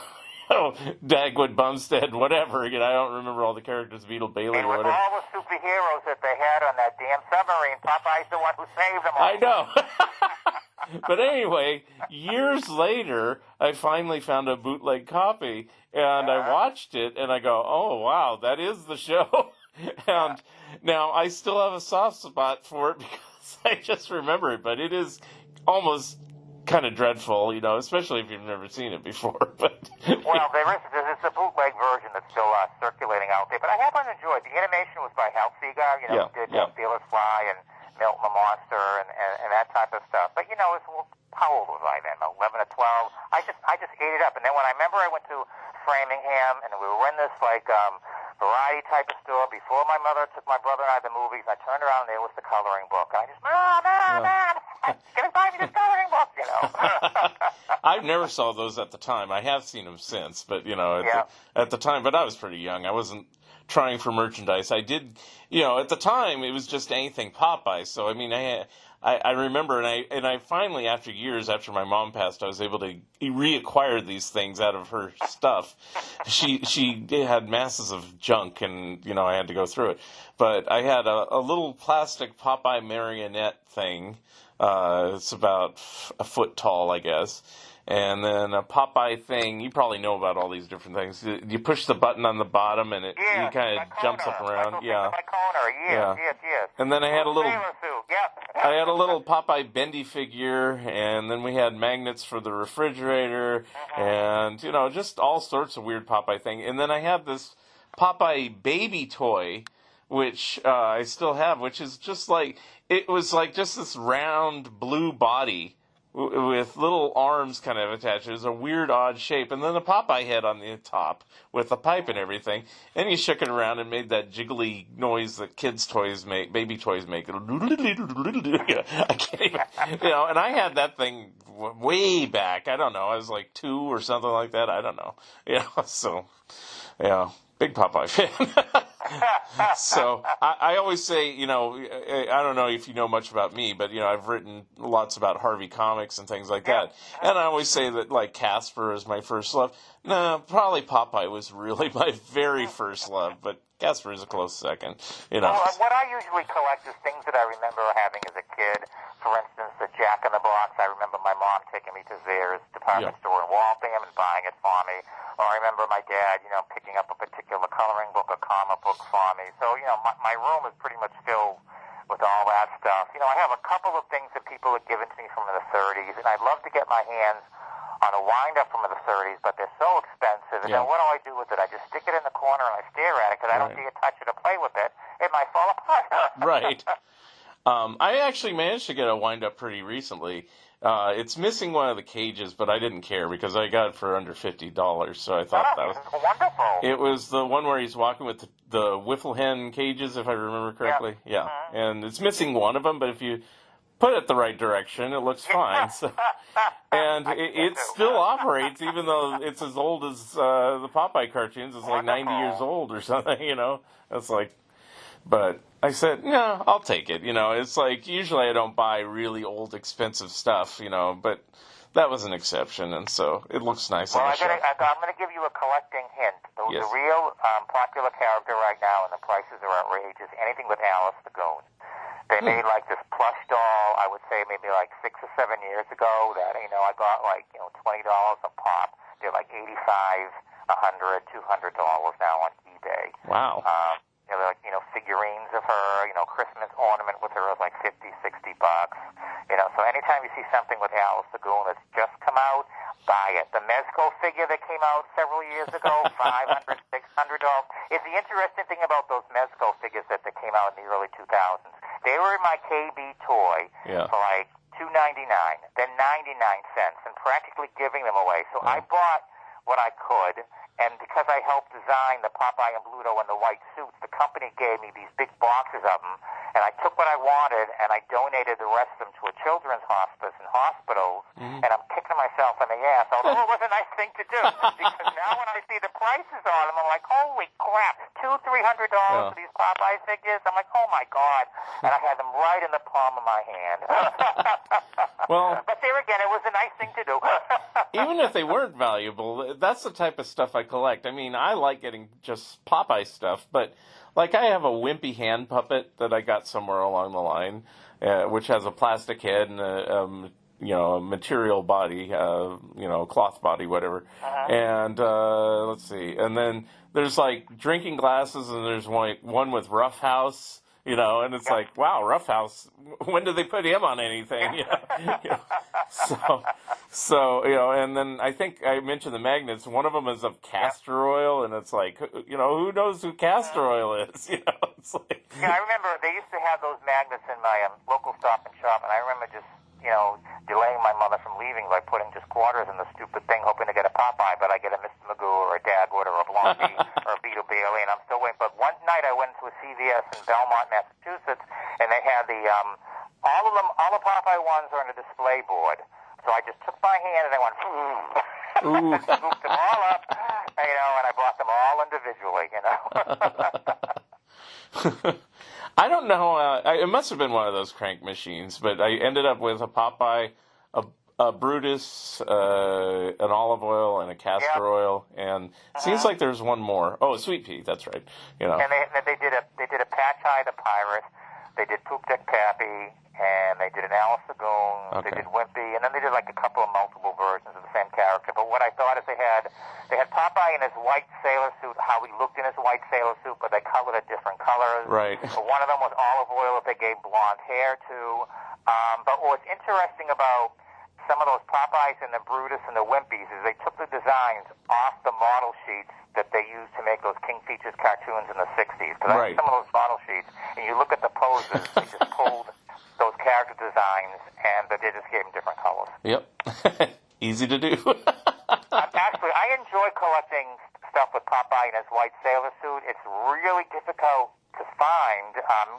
Dagwood Bumstead, whatever. I don't remember all the characters, Beetle Bailey or whatever. With all the superheroes that they had on that damn submarine, Popeye's the one who saved them all. I know. But anyway, years later, I finally found a bootleg copy, and I watched it, and I go, oh, wow, that is the show. And now I still have a soft spot for it because I just remember it, but it is almost kind of dreadful, especially if you've never seen it before. But well, there's a bootleg version that's still circulating out there, but I haven't enjoyed. The animation was by Hal Seeger, who did Fearless Fly and Milton the Monster and that type of stuff. But how old was I then? 11 or 12. I just ate it up, and then when I remember I went to Framingham, and we were in this variety type of store before my mother took my brother and I to the movies. I turned around and there was the coloring book. I just, Mom, can I buy me this coloring book? I never saw those at the time. I have seen them since, but at the time. But I was pretty young. I wasn't trying for merchandise. I did, at the time it was just anything Popeye. So I remember, and I finally, after years after my mom passed, I was able to reacquire these things out of her stuff. She had masses of junk, and I had to go through it. But I had a little plastic Popeye marionette thing. It's about a foot tall, I guess. And then a Popeye thing. You probably know about all these different things. You push the button on the bottom, and it kind of jumps up around. Yes. And then I had a little Popeye bendy figure, and then we had magnets for the refrigerator, and just all sorts of weird Popeye thing. And then I had this Popeye baby toy, which I still have, which is just like, it was like just this round blue body with little arms kind of attached. It was a weird, odd shape. And then a Popeye head on the top with a pipe and everything. And you shook it around and made that jiggly noise that kids' toys make, baby toys make. I can't even, and I had that thing way back. I don't know. I was like 2 or something like that. I don't know. So, big Popeye fan. So I always say, I don't know if you know much about me, but, I've written lots about Harvey Comics and things like that. And I always say that, like, Casper is my first love. No, probably Popeye was really my very first love, but Casper is a close second, Well, what I usually collect is things that I remember having as a kid. For instance, the Jack in the Box. I remember my mom taking me to Zayre's department store in Waltham and buying it for me. Or I remember my dad, picking up a particular coloring book or comic book for me. So, my room is pretty much filled with all that stuff. I have a couple of things that people had given to me from the 30s, and I'd love to get my hands on a wind-up from the 30s, but they're so expensive. And then what do I do with it? I just stick it in the corner and I stare at it because I don't see it, touch it, or play with it. It might fall apart. Right. I actually managed to get a wind-up pretty recently. It's missing one of the cages, but I didn't care because I got it for under $50, so I thought that was wonderful. It was the one where he's walking with the Wiffle Hen cages, if I remember correctly. Yeah. And it's missing one of them, but if you put it the right direction, it looks fine. So, and it still operates, even though it's as old as the Popeye cartoons. It's like 90 years old or something, It's like, but I said, no, I'll take it. It's like, usually I don't buy really old, expensive stuff, but that was an exception, and so it looks nice on the shelf. I'm going to give you a collecting hint. The real popular character right now, and the prices are outrageous, anything with Alice the Goon. They made like this plush doll, I would say maybe like 6 or 7 years ago that, I got like, $20 a pop. They're like $85, $100, $200 now on eBay. Wow. They're like, figurines of her, Christmas ornament with her is like $50, $60. So anytime you see something with Alice the Goon that's just come out, buy it. The Mezco figure that came out several years ago, $500, $600. It's the interesting thing about those Mezco figures that came out in the early 2000s. They were in my KB toy for like $2.99, then 99 cents, and practically giving them away. So I bought what I could, and because I helped design the Popeye and Bluto and the white suits, the company gave me these big boxes of them, and I took what I wanted, and I donated the rest of them to a children's hospice and hospitals, and I'm kicking myself in the ass, although it was a nice thing to do, because now when I see the prices on them, I'm like, holy crap, $200-300 for these Popeye figures? I'm like, oh my God, and I had them right in the palm of my hand. Well, but there again, it was a nice thing to do. even if they weren't valuable, that's the type of stuff I collect. I mean, I like getting just Popeye stuff, but like I have a wimpy hand puppet that I got somewhere along the line, which has a plastic head and a material body, cloth body, whatever. And let's see, and then there's like drinking glasses, and there's one with Rough House. And it's like, wow, Rough House, when did they put him on anything? So, and then I think I mentioned the magnets. One of them is of castor oil, and it's like, who knows who castor oil is? It's like... Yeah, I remember they used to have those magnets in my local Stop and Shop, and I remember just, delaying my mother from leaving by putting just quarters in the stupid thing, hoping to get a Popeye, but I get a Mr. Magoo or a Dagwood or a Blondie or a Beetle Bailey, and I'm still waiting. But one night I went to a CVS in Belmont, Massachusetts, and they had all the Popeye ones are on a display board. So I just took my hand and I went, scooped them all up, and I bought them all individually, I don't know. It must have been one of those crank machines, but I ended up with a Popeye, a Brutus, an olive oil, and a castor oil, and it seems like there's one more. Oh, a Sweet Pea. That's right. And they did a Patch Eye the Pirate. They did Poop Deck Pappy, and they did an Alice Lagoon. They did Wimpy, and then they did like a couple of multiple versions of the same character. But what I thought is they had Popeye in his white sailor suit, how he looked in his white sailor suit, but they colored it different colors. Right. But one of them was olive oil that they gave blonde hair to. But what's interesting about some of those Popeyes and the Brutus and the Wimpies is they took the designs off the model sheets that they used to make those King Features cartoons in the 60s. Because I have some of those model sheets, and you look at the poses, they just pulled those character designs, and they just gave them different colors. Yep. Easy to do. Actually, I enjoy collecting stuff with Popeye in his white sailor suit. It's really difficult to find.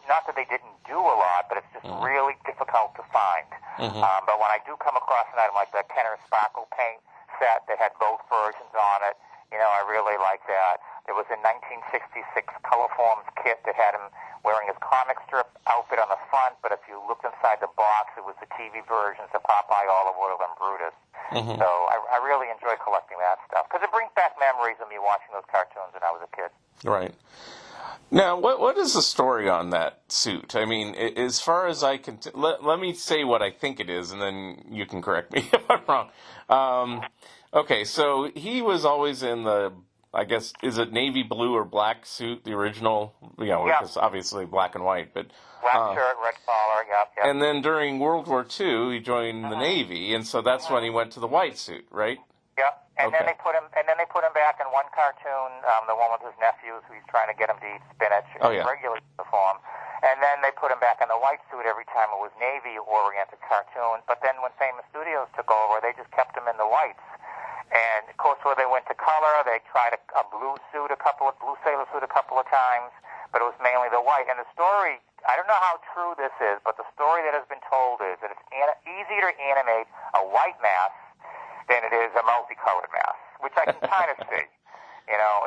Not that they didn't do a lot, but it's just really difficult to find. But when I do come across an item like the Kenner Sparkle Paint set that had both versions on it, I really like that. There was a 1966 Colorforms kit that had him wearing his comic strip outfit on the front, but if you looked inside the box, it was the TV versions of Popeye, Olive Oil, and Brutus. So I really enjoy collecting that stuff, because it brings back memories of me watching those cartoons when I was a kid. Right. Now, what is the story on that suit? I mean, as far as I can... let me say what I think it is, and then you can correct me if I'm wrong. Okay, so he was always in the, I guess, is it navy blue or black suit, the original? Which is obviously black and white, but... Black shirt, red collar, yep. And then during World War II, he joined the Navy, and so that's when he went to the white suit, right? Yep. And then they put him back in one cartoon, the one with his nephews, who he's trying to get him to eat spinach in regular uniform. And then they put him back in the white suit every time it was Navy-oriented cartoon. But then when Famous Studios took over, they just kept him in the whites. And, of course, when they went to color, they tried a blue sailor suit a couple of times, but it was mainly the white. And the story, I don't know how true this is, but the story that has been told is that it's easier to animate a white mask than it is a multicolored mask, which I can kind of see.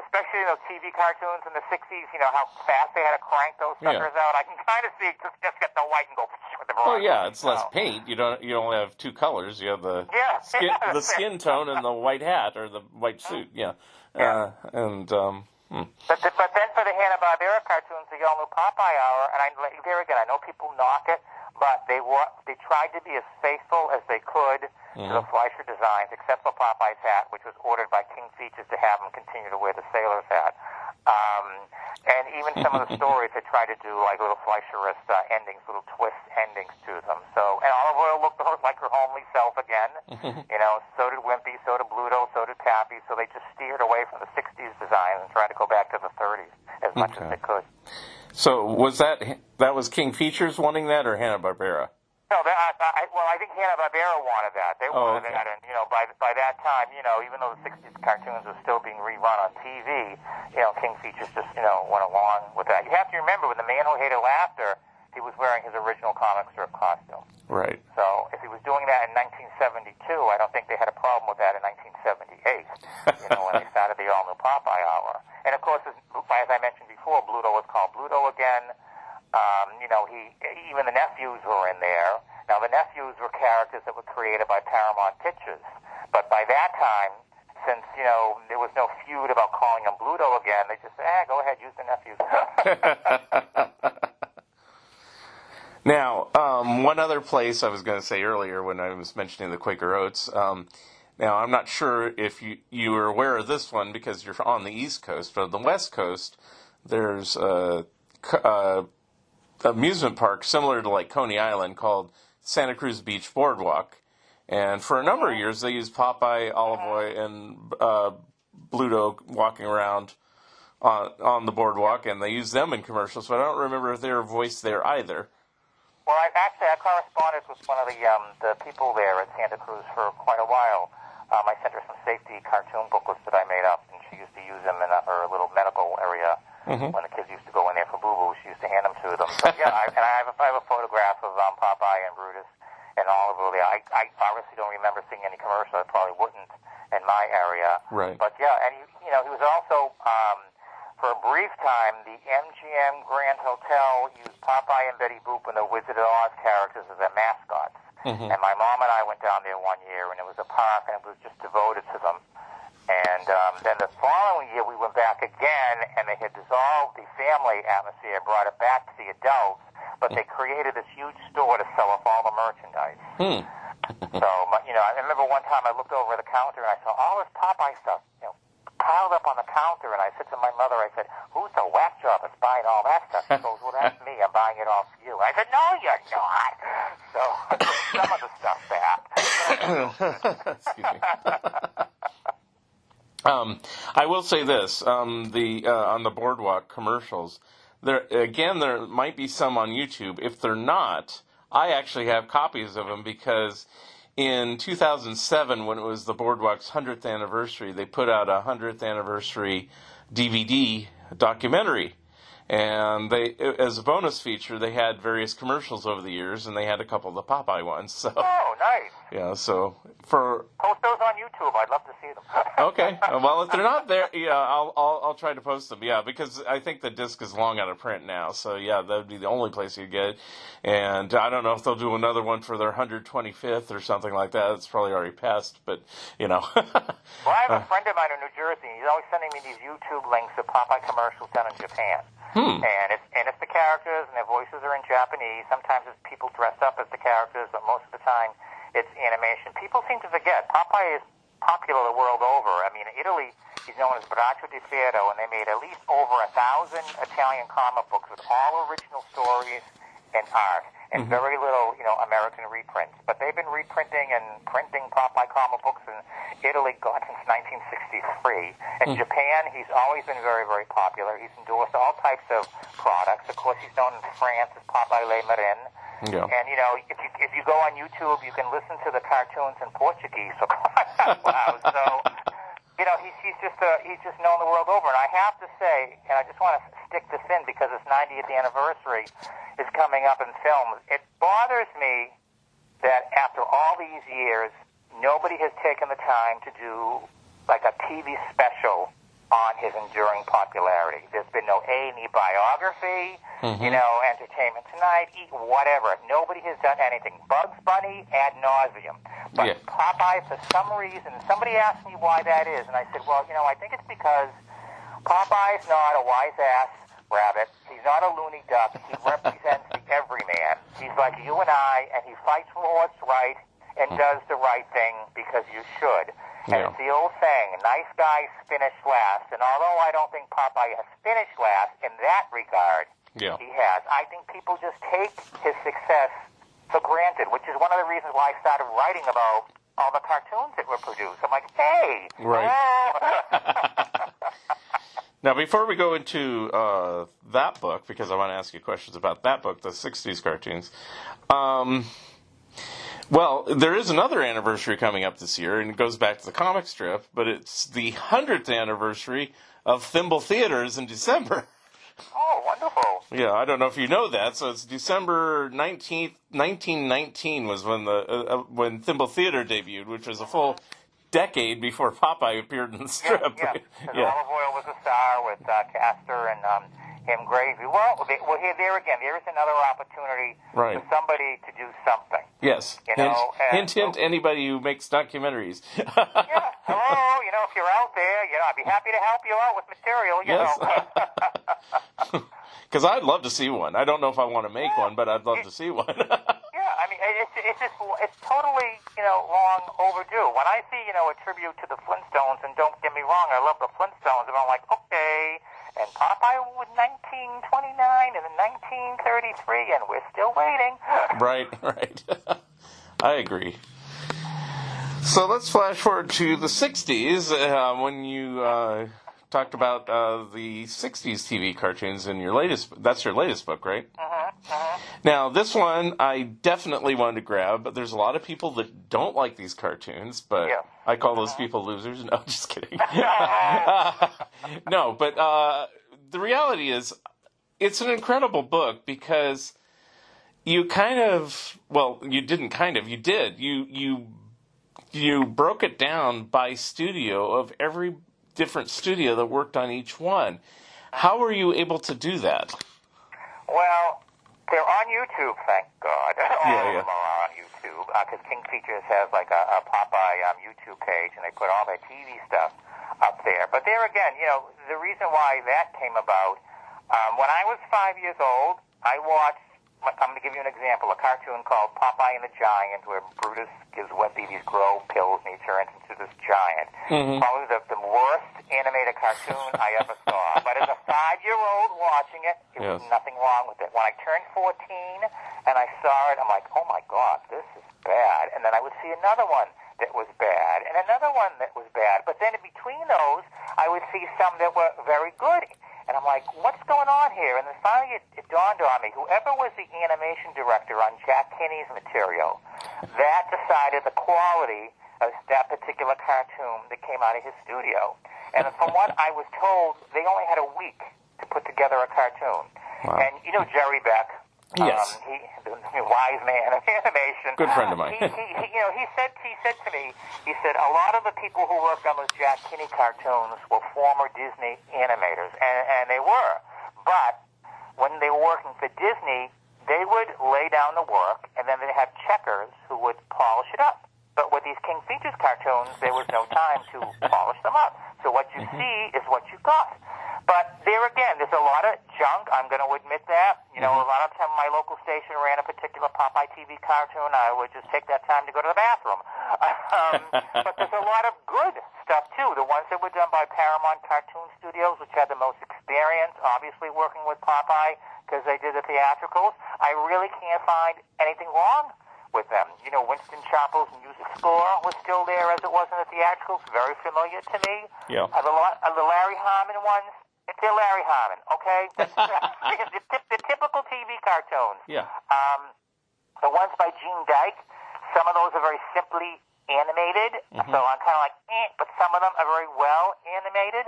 Especially in those TV cartoons in the 60s, how fast they had to crank those suckers out. I can kind of see just get the white and go with the brush. Oh yeah, it's less paint. You only have two colors. You have the skin tone and the white hat or the white suit. But then for the Hanna-Barbera cartoons, the all new Popeye Hour, and there again, I know people knock it, but they tried to be as faithful as they could to the Fleischer designs, except for Popeye's hat, which was ordered by King Features to have him continue to wear the sailor's hat. And even some of the stories, they tried to do like little Fleischerist endings, little twist endings to them. So, and Olive Oil looked like her homely self again. So did Wimpy, so did Bluto, so did happy, so they just steered away from the 60s designs and tried to go back to the 30s as much as they could. So was that was King Features wanting that, or Hanna-Barbera? No, I think Hanna-Barbera wanted that. They wanted that, and by that time, even though the '60s cartoons were still being rerun on TV, King Features just went along with that. You have to remember, when The Man Who Hated Laughter, he was wearing his original comic strip costume. Right. So if he was doing that in 1972, I don't think they had a problem with that in 1978. When they started the all-new Popeye Hour, and of course, as I mentioned before, Bluto was called Bluto again. Even the nephews were in there. Now, the nephews were characters that were created by Paramount Pictures. But by that time, since, there was no feud about calling them Bluto again, they just said, go ahead, use the nephews. Now, one other place I was going to say earlier when I was mentioning the Quaker Oats, now I'm not sure if you were aware of this one because you're on the East Coast, but on the West Coast, there's amusement park similar to like Coney Island called Santa Cruz Beach Boardwalk, and for a number of years they used Popeye, Olive Oyl, and Bluto walking around on the boardwalk, and they used them in commercials. But I don't remember if they were voiced there either. Well, I corresponded with one of the people there at Santa Cruz for quite a while. I sent her some safety cartoon booklets that I made up, and she used to use them in her little medical area. When the kids used to go in there for boo-boo, she used to hand them to them. So, yeah, I have a photograph of Popeye and Brutus and Oliver there. I obviously don't remember seeing any commercial. I probably wouldn't in my area. Right. But, yeah, and he was also, for a brief time, the MGM Grand Hotel used Popeye and Betty Boop and the Wizard of Oz characters as their mascots. And my mom and I went down there one year, and it was a park, and it was just devoted to them. And then the following year, we went back again, and they had dissolved the family atmosphere, brought it back to the adults, but they created this huge store to sell off all the merchandise. So, I remember one time I looked over the counter, and I saw all this Popeye stuff, piled up on the counter, and I said to my mother, I said, who's the whack job that's buying all that stuff? She goes, well, that's me. I'm buying it all for you. I said, no, you're not. So I took some of the stuff back. Excuse me. I will say this: on the boardwalk commercials, there might be some on YouTube. If they're not, I actually have copies of them because in 2007, when it was the boardwalk's 100th anniversary, they put out a 100th anniversary DVD documentary. And they, as a bonus feature, they had various commercials over the years, and they had a couple of the Popeye ones. So, oh, nice. Yeah, so post those on YouTube. I'd love to see them. Okay. Well, if they're not there, I'll try to post them. Yeah, because I think the disc is long out of print now. So yeah, that would be the only place you'd get it. And I don't know if they'll do another one for their 125th or something like that. It's probably already passed, but Well, I have a friend of mine in New Jersey. He's always sending me these YouTube links of Popeye commercials done in Japan. And it's the characters, and their voices are in Japanese. Sometimes it's people dressed up as the characters, but most of the time it's animation. People seem to forget Popeye is popular the world over. I mean, in Italy, he's known as Braccio di Ferro, and they made at least over 1,000 Italian comic books with all original stories and art, and very little, American reprints. But they've been reprinting and printing Popeye comic books in Italy since 1963. In Japan, he's always been very, very popular. He's endorsed all types of products. Of course, he's known in France as Popeye Le Marin. Yeah. And, if you go on YouTube, you can listen to the cartoons in Portuguese. So, wow. So, he's just known the world over. And I have to say, and I just want to stick this in because his 90th anniversary is coming up in films. It bothers me that after all these years, nobody has taken the time to do like a TV special on his enduring popularity. There's been no A&E biography, Entertainment Tonight, whatever. Nobody has done anything. Bugs Bunny ad nauseum. But Popeye, for some reason, somebody asked me why that is, and I said, well, I think it's because Popeye's not a wise-ass rabbit. He's not a loony duck. He represents the everyman. He's like you and I, and he fights for what's right and does the right thing because you should. And it's the old saying, nice guys finish last. And although I don't think Popeye has finished last in that regard, he has. I think people just take his success for granted, which is one of the reasons why I started writing about all the cartoons that were produced. I'm like, hey. Right. Now, before we go into that book, because I want to ask you questions about that book, the 60s cartoons, well, there is another anniversary coming up this year, and it goes back to the comic strip, but it's the 100th anniversary of Thimble Theaters in December. Oh, wonderful. Yeah, I don't know if you know that. So it's December 19th, 1919 was when Thimble Theater debuted, which was a full decade before Popeye appeared in the strip. Yeah. Olive Oil was a star with Castor and him Gravy. Well, here, there again, there is another opportunity for somebody to do something. Yes. You know, hint, anybody who makes documentaries. Yeah. Hello, if you're out there, I'd be happy to help you out with material, know. Because I'd love to see one. I don't know if I want to make one, but I'd love to see one. Yeah, I mean, it's totally, long overdue. When I see, a tribute to the Flintstones, and don't get me wrong, I love the Flintstones, and I'm like, okay, and Popeye was 1929 and then 1933, and we're still waiting. Right. I agree. So let's flash forward to the 60s, when you talked about the 60s TV cartoons in your latest book, right? Now, this one I definitely wanted to grab, but there's a lot of people that don't like these cartoons, but I call those people losers. No, just kidding. No, but the reality is, it's an incredible book because you broke it down by studio of every different studio that worked on each one. How were you able to do that? Well, they're on YouTube, thank God. All of them are on YouTube, because King Features has like a Popeye YouTube page, and they put all their TV stuff up there. But there again, the reason why that came about, when I was 5 years old, I watched, I'm going to give you an example, a cartoon called Popeye and the Giant, where Brutus gives Wet Babies Grow pills and he turns into this giant. Probably the worst animated cartoon I ever saw. But as a 5-year-old watching it, there was nothing wrong with it. When I turned 14 and I saw it, I'm like, oh my God, this is bad. And then I would see another one that was bad and another one that was bad. But then in between those, I would see some that were very good. And I'm like, what's going on here? And then finally it dawned on me, whoever was the animation director on Jack Kinney's material, that decided the quality of that particular cartoon that came out of his studio. And from what I was told, they only had a week to put together a cartoon. Wow. And Jerry Beck, yes, the wise man of animation. Good friend of mine. He said to me, a lot of the people who worked on those Jack Kinney cartoons were former Disney animators, and they were. But when they were working for Disney, they would lay down the work, and then they'd have checkers who would polish it up. But with these King Features cartoons, there was no time to polish them up. So what you see is what you got. But there again, there's a lot of junk. I'm going to admit that. A lot of time my local station ran a particular Popeye TV cartoon. I would just take that time to go to the bathroom. But there's a lot of good stuff, too. The ones that were done by Paramount Cartoon Studios, which had the most experience, obviously, working with Popeye because they did the theatricals. I really can't find anything wrong with them. Winston Chapel's music score was still there as it was in the theatricals. Very familiar to me. Yeah. The Larry Harmon ones, they're Larry Harmon, okay? the typical TV cartoons. Yeah. The ones by Gene Dyke, some of those are very simply animated, so I'm kind of like, but some of them are very well animated.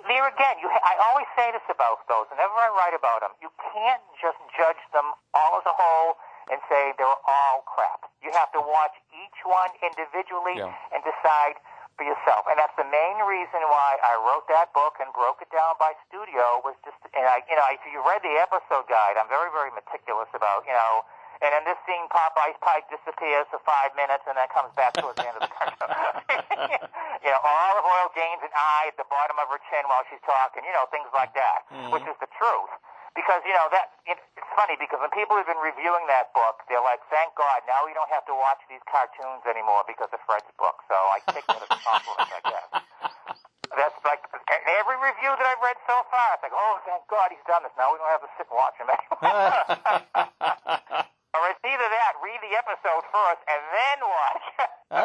There again, I always say this about those, whenever I write about them, you can't just judge them all as a whole and say they're all crap. You have to watch each one individually and decide for yourself. And that's the main reason why I wrote that book and broke it down by studio, was just, and if you read the episode guide, I'm very, very meticulous about, and in this scene, Popeye's pipe disappears for 5 minutes and then comes back towards the end of the cartoon. Olive oil gains an eye at the bottom of her chin while she's talking, things like that, which is the truth. Because, it's funny, because when people have been reviewing that book, they're like, thank God, now we don't have to watch these cartoons anymore because of Fred's book. So I take that as a compliment, I guess. That's like, every review that I've read so far, it's like, oh, thank God he's done this. Now we don't have to sit and watch him anymore. Or it's either that, read the episode first, and then watch.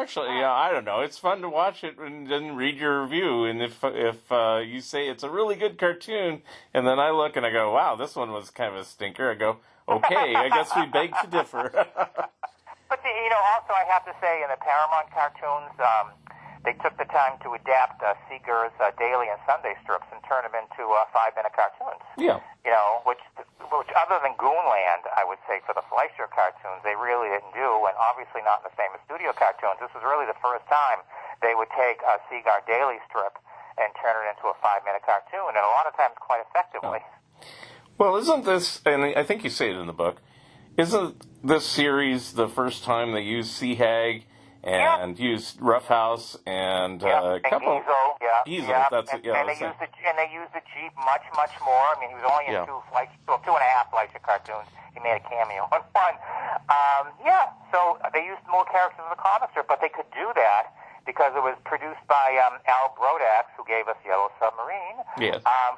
actually, I don't know. It's fun to watch it and then read your review. And if you say it's a really good cartoon, and then I look and I go, wow, this one was kind of a stinker, I go, okay, I guess we beg to differ. But, also I have to say in the Paramount cartoons, they took the time to adapt Seeger's daily and Sunday strips and turn them into 5-minute cartoons. Yeah. Which other than Goonland, I would say for the Fleischer cartoons, they really didn't do, and obviously not in the famous studio cartoons. This was really the first time they would take a Seeger daily strip and turn it into a 5-minute cartoon, and a lot of times quite effectively. Well, isn't this, and I think you say it in the book, isn't this series the first time they used Sea Hag and used Roughhouse and a couple Easel, that's and they used the Jeep much more. I mean, he was only in 2.5 Fleischer cartoons. He made a cameo in one. So they used more characters in the comic strip, but they could do that because it was produced by Al Brodax, who gave us Yellow Submarine,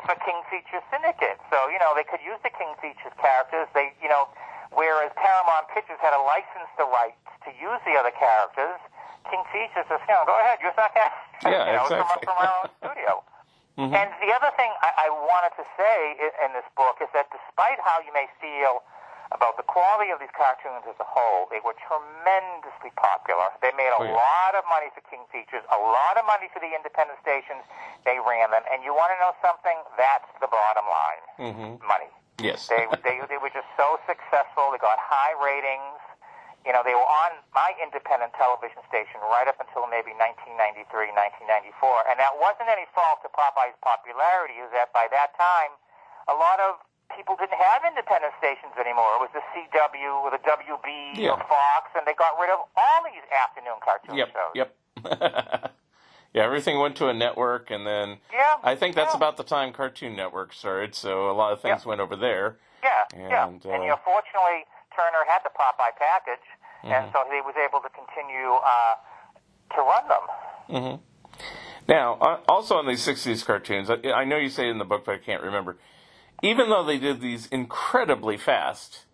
for King Features Syndicate. So they could use the King Features characters. They whereas Paramount Pictures had to license the rights to use the other characters, King Features says, go ahead, use that character. Exactly. From our own studio. And the other thing I wanted to say in this book is that despite how you may feel about the quality of these cartoons as a whole, they were tremendously popular. They made a lot of money for King Features, a lot of money for the independent stations. They ran them. And you want to know something? That's the bottom line. Money. Yes. They were just so successful. They got high ratings. They were on my independent television station right up until maybe 1993, 1994. And that wasn't any fault to Popeye's popularity, is that by that time, a lot of people didn't have independent stations anymore. It was the CW or the WB or Fox, and they got rid of all these afternoon cartoon shows. Everything went to a network, and then I think that's about the time Cartoon Network started, so a lot of things went over there. And fortunately, Turner had the Popeye package, and so he was able to continue to run them. Now, also on these 60s cartoons, I know you say it in the book, but I can't remember. Even though they did these incredibly fast,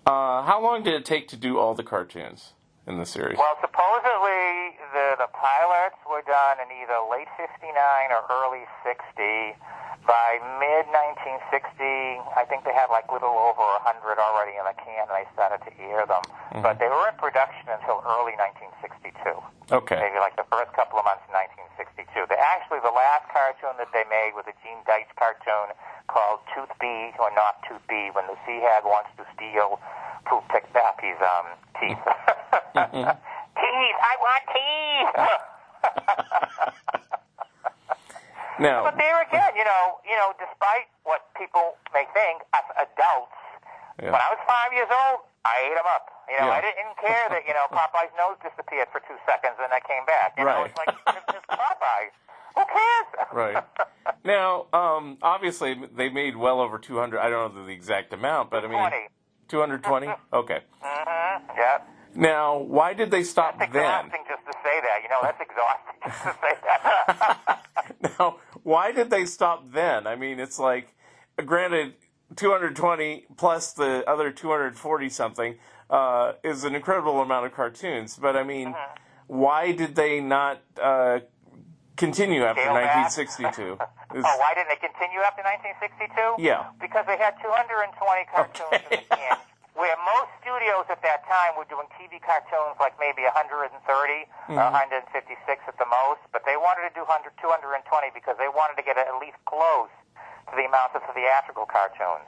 how long did it take to do all the cartoons in the series? Well, supposedly the pilots were done in either late 59 or early 60. By mid-1960, I think they had like little over 100 already in the can, and they started to air them. But they were in production until early 1962. Okay. Maybe like the first couple of months in 1962. The last cartoon that they made was a Gene Deitch cartoon called Tooth B, or Not Tooth B, when the Sea Hag wants to steal Poop Pappy's teeth. Teeth! I want teeth! Now, but there again, despite what people may think, as adults, when I was 5 years old, I ate them up. I didn't care that, Popeye's nose disappeared for 2 seconds and I came back. It's like, it's Popeye. Who cares? Right. Now, obviously, they made well over 200. I don't know the exact amount, but I mean, 220. Okay. Yeah. Now, why did they stop That's then? exhausting just to say that. That's exhausting just to say that. Now, why did they stop then? I mean, it's like, granted, 220 plus the other 240 something is an incredible amount of cartoons. But I mean, why did they not continue after 1962? Why didn't they continue after 1962? Yeah. Because they had 220 cartoons in the can. Where most studios at that time were doing TV cartoons like maybe 130 or 156 at the most, but they wanted to do 220 because they wanted to get at least close to the amount of theatrical cartoons.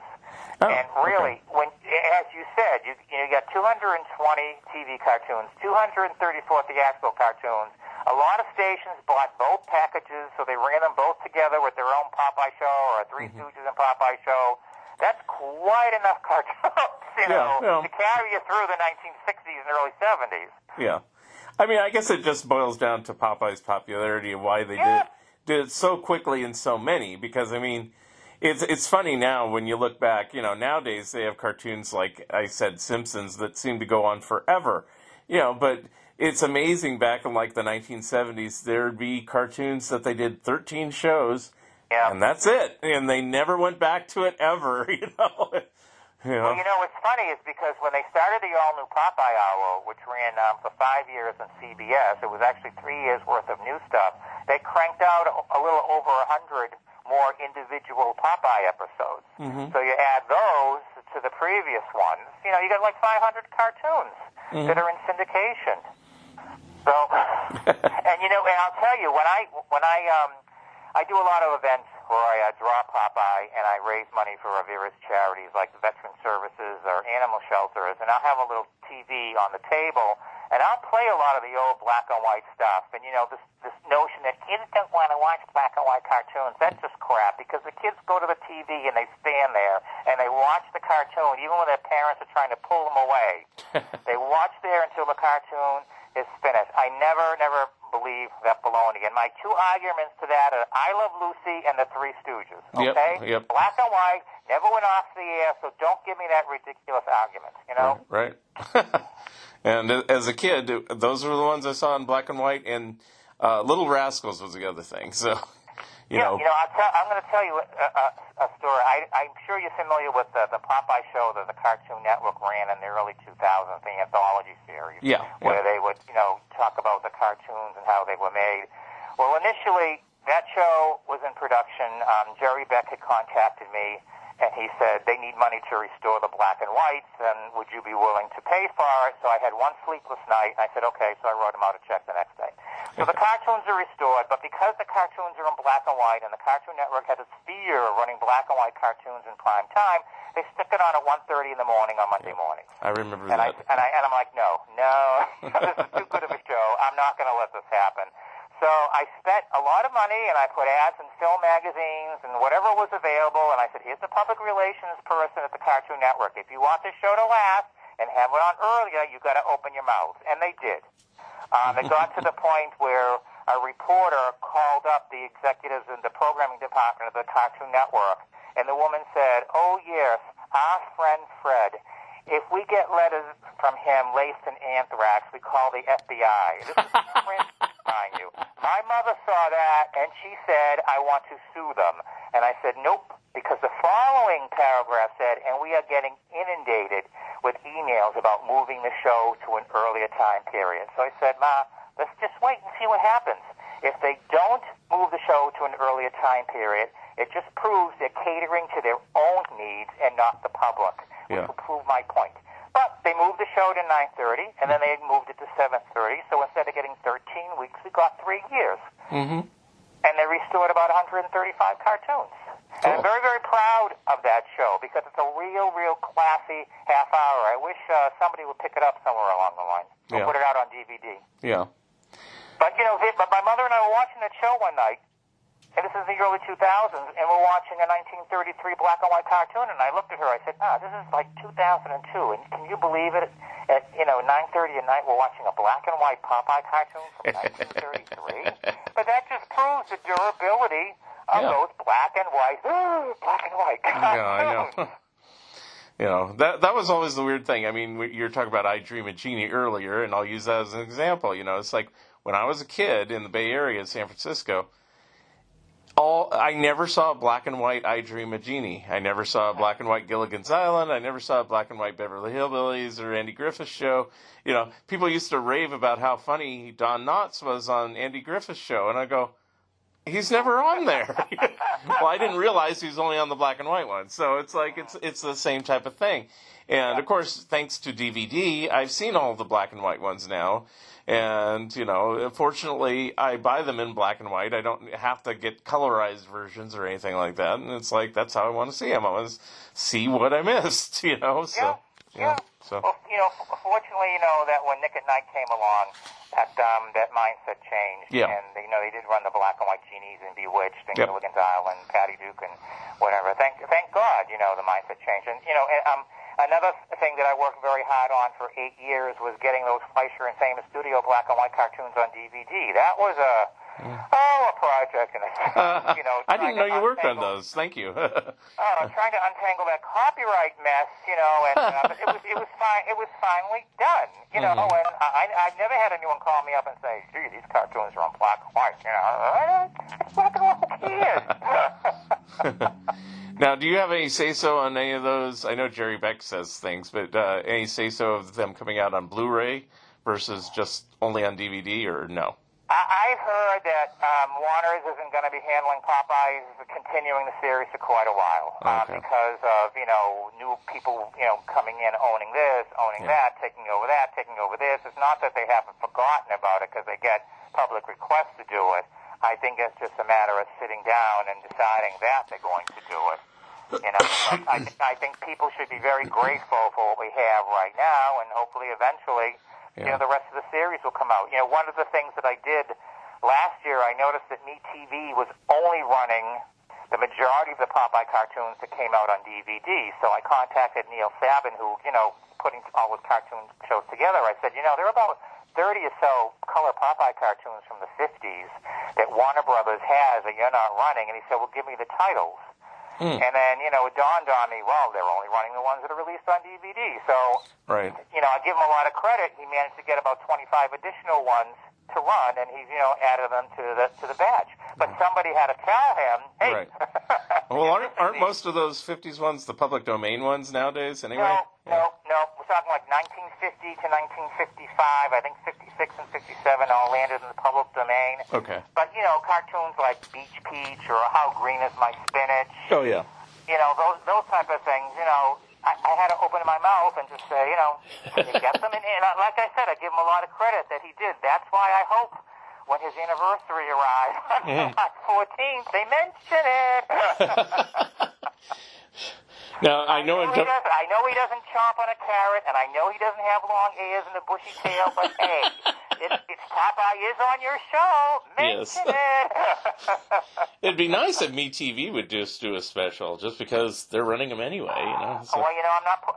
And really, when, as you said, you got 220 TV cartoons, 234 theatrical cartoons. A lot of stations bought both packages, so they ran them both together with their own Popeye show or a Three Stooges and Popeye show. That's quite enough cartoons, to carry you through the 1960s and early 70s. Yeah. I mean, I guess it just boils down to Popeye's popularity and why they did it so quickly and so many. Because, I mean, it's funny now when you look back, nowadays they have cartoons like I said, Simpsons, that seem to go on forever. But it's amazing back in like the 1970s, there'd be cartoons that they did 13 shows. Yeah. And that's it. And they never went back to it ever, Well, what's funny is because when they started the all-new Popeye Hour, which ran for 5 years on CBS, it was actually 3 years worth of new stuff, they cranked out a little over 100 more individual Popeye episodes. Mm-hmm. So you add those to the previous ones, you got like 500 cartoons that are in syndication. So, and I'll tell you, when I do a lot of events where I draw Popeye and I raise money for various charities like the Veteran Services or animal shelters, and I'll have a little TV on the table, and I'll play a lot of the old black and white stuff. And this notion that kids don't want to watch black and white cartoons, that's just crap, because the kids go to the TV and they stand there and they watch the cartoon, even when their parents are trying to pull them away. They watch there until the cartoon is finished. I never believe that baloney. And my two arguments to that are I Love Lucy and the Three Stooges. Okay? Yep. Black and white, never went off the air, so don't give me that ridiculous argument, Right. And as a kid, those were the ones I saw in black and white, and Little Rascals was the other thing. So, I'm going to tell you a story. I'm sure you're familiar with the Popeye show that the Cartoon Network ran in the early 2000s, the anthology series, where they would, talk about the cartoons and how they were made. Well, initially, that show was in production. Jerry Beck had contacted me, and he said, they need money to restore the black and whites, and would you be willing to pay for it? So I had one sleepless night, and I said, okay, so I wrote him out a check the next day. So the cartoons are restored, but because the cartoons are in black and white, and the Cartoon Network has its fear of running black and white cartoons in prime time, they stick it on at 1:30 in the morning on Monday mornings. I remember and that. I'm like, no, this is too good of a show. I'm not going to let this happen. So I spent a lot of money, and I put ads in film magazines and whatever was available, and I said, here's the public relations person at the Cartoon Network. If you want this show to last and have it on earlier, you got to open your mouth. And they did. It got to the point where a reporter called up the executives in the programming department of the Cartoon Network, and the woman said, oh, yes, our friend Fred, if we get letters from him laced in anthrax, we call the FBI. This is Prince, mind you. My mother saw that, and she said, I want to sue them. And I said, nope, because the following paragraph said, and we are getting inundated with emails about moving the show to an earlier time period. So I said, Ma, let's just wait and see what happens. If they don't move the show to an earlier time period, it just proves they're catering to their own needs and not the public, which will prove my point. But they moved the show to 9:30, and then they moved it to 7:30. So instead of getting 13 weeks, we got 3 years. Mm-hmm. And they restored about 135 cartoons. Cool. And I'm very, very proud of that show because it's a real classy half hour. I wish somebody would pick it up somewhere along the line or put it out on DVD. Yeah. But, but my mother and I were watching that show one night, and this is the early 2000s, and we're watching a 1933 black and white cartoon, and I looked at her, I said, this is like 2002, and can you believe it? At, 9:30 at night, we're watching a black and white Popeye cartoon from 1933? But that just proves the durability of those black and white cartoons. Yeah, I know. That was always the weird thing. I mean, you were talking about I Dream of Jeannie earlier, and I'll use that as an example. It's like when I was a kid in the Bay Area, San Francisco, I never saw a black and white I Dream of Jeannie. I never saw a black and white Gilligan's Island. I never saw a black and white Beverly Hillbillies or Andy Griffith's show. People used to rave about how funny Don Knotts was on Andy Griffith's show, and I go, he's never on there. Well, I didn't realize he was only on the black and white one. So it's like it's the same type of thing. And of course, thanks to DVD, I've seen all the black and white ones now. And, fortunately, I buy them in black and white. I don't have to get colorized versions or anything like that. And it's like, that's how I want to see them. I want to see what I missed, So, So. Well, fortunately, that when Nick at Night came along, that mindset changed. Yeah. And, they did run the black and white genies and Bewitched and Gilligan's Island, Patty Duke and whatever. Thank God, the mindset changed. And, another thing that I worked very hard on for 8 years was getting those Fleischer and Famous Studio black and white cartoons on DVD. That was a project. Star Trek, and I didn't know you worked on those. Thank you. Trying to untangle that copyright mess, and but it was fine. It was finally done, and I've never had anyone call me up and say, "Gee, these cartoons are on black and white." It's black and white kids. Now, do you have any say-so on any of those? I know Jerry Beck says things, but any say-so of them coming out on Blu-ray versus just only on DVD, or no? I've heard that Warner's isn't going to be handling Popeyes, continuing the series for quite a while, because of new people coming in, owning this, owning that, taking over this. It's not that they haven't forgotten about it because they get public requests to do it. I think it's just a matter of sitting down and deciding that they're going to do it. I think people should be very grateful for what we have right now, and hopefully eventually. The rest of the series will come out. One of the things that I did last year, I noticed that MeTV was only running the majority of the Popeye cartoons that came out on DVD. So I contacted Neil Sabin, who, putting all the cartoon shows together. I said, there are about 30 or so color Popeye cartoons from the 50s that Warner Brothers has that you're not running. And he said, well, give me the titles. And then, it dawned on me, well, they're only running the ones that are released on DVD. So, I give him a lot of credit. He managed to get about 25 additional ones to run, and he's, added them to the batch. But somebody had to tell him, hey. Right. Well, aren't most of those 50s ones the public domain ones nowadays, anyway? No. We're talking like 1950 to 1955. I think 56 and 57 all landed in the public domain. Okay. But, cartoons like Beach Peach or How Green Is My Spinach. Oh, yeah. Those type of things, I had to open my mouth and just say, can you get them? And like I said, I give him a lot of credit that he did. That's why I hope when his anniversary arrives on July 14th, they mention it. Now, I know he doesn't chomp on a carrot, and I know he doesn't have long ears and a bushy tail, but hey, it's Popeye is on your show. Mention it. It'd be nice if MeTV would just do a special, just because they're running them anyway, So. Well, I'm not.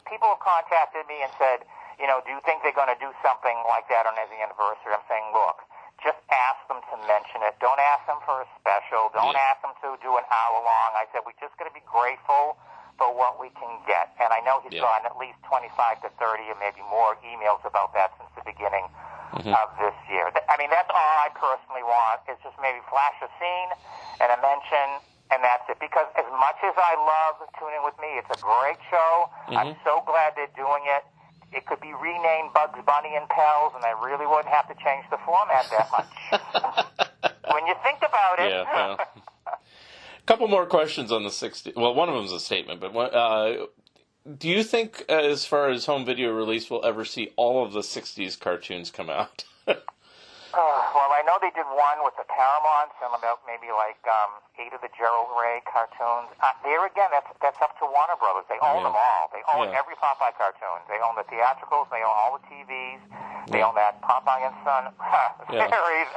People have contacted me and said, do you think they're going to do something like that on his anniversary? I'm saying, look, just ask them to mention it. Don't ask them for a special. Don't ask them to do an hour long. I said, we're just going to be grateful for what we can get. And I know he's gotten at least 25 to 30 or maybe more emails about that since the beginning of this year. That's all I personally want, is just maybe flash a scene and a mention, and that's it. Because as much as I love Tune In With Me, it's a great show. I'm so glad they're doing it. It could be renamed Bugs Bunny and Pals, and I really wouldn't have to change the format that much. When you think about it. Yeah. Couple more questions on the 60s. Well, one of them is a statement, but do you think, as far as home video release, we'll ever see all of the 60s cartoons come out? Well, I know they did one with the Paramounts and about maybe like 8 of the Gerald Ray cartoons. There again, that's up to Warner Brothers. They own them all. They own every Popeye cartoon. They own the theatricals. They own all the TVs. They own that Popeye and Son series.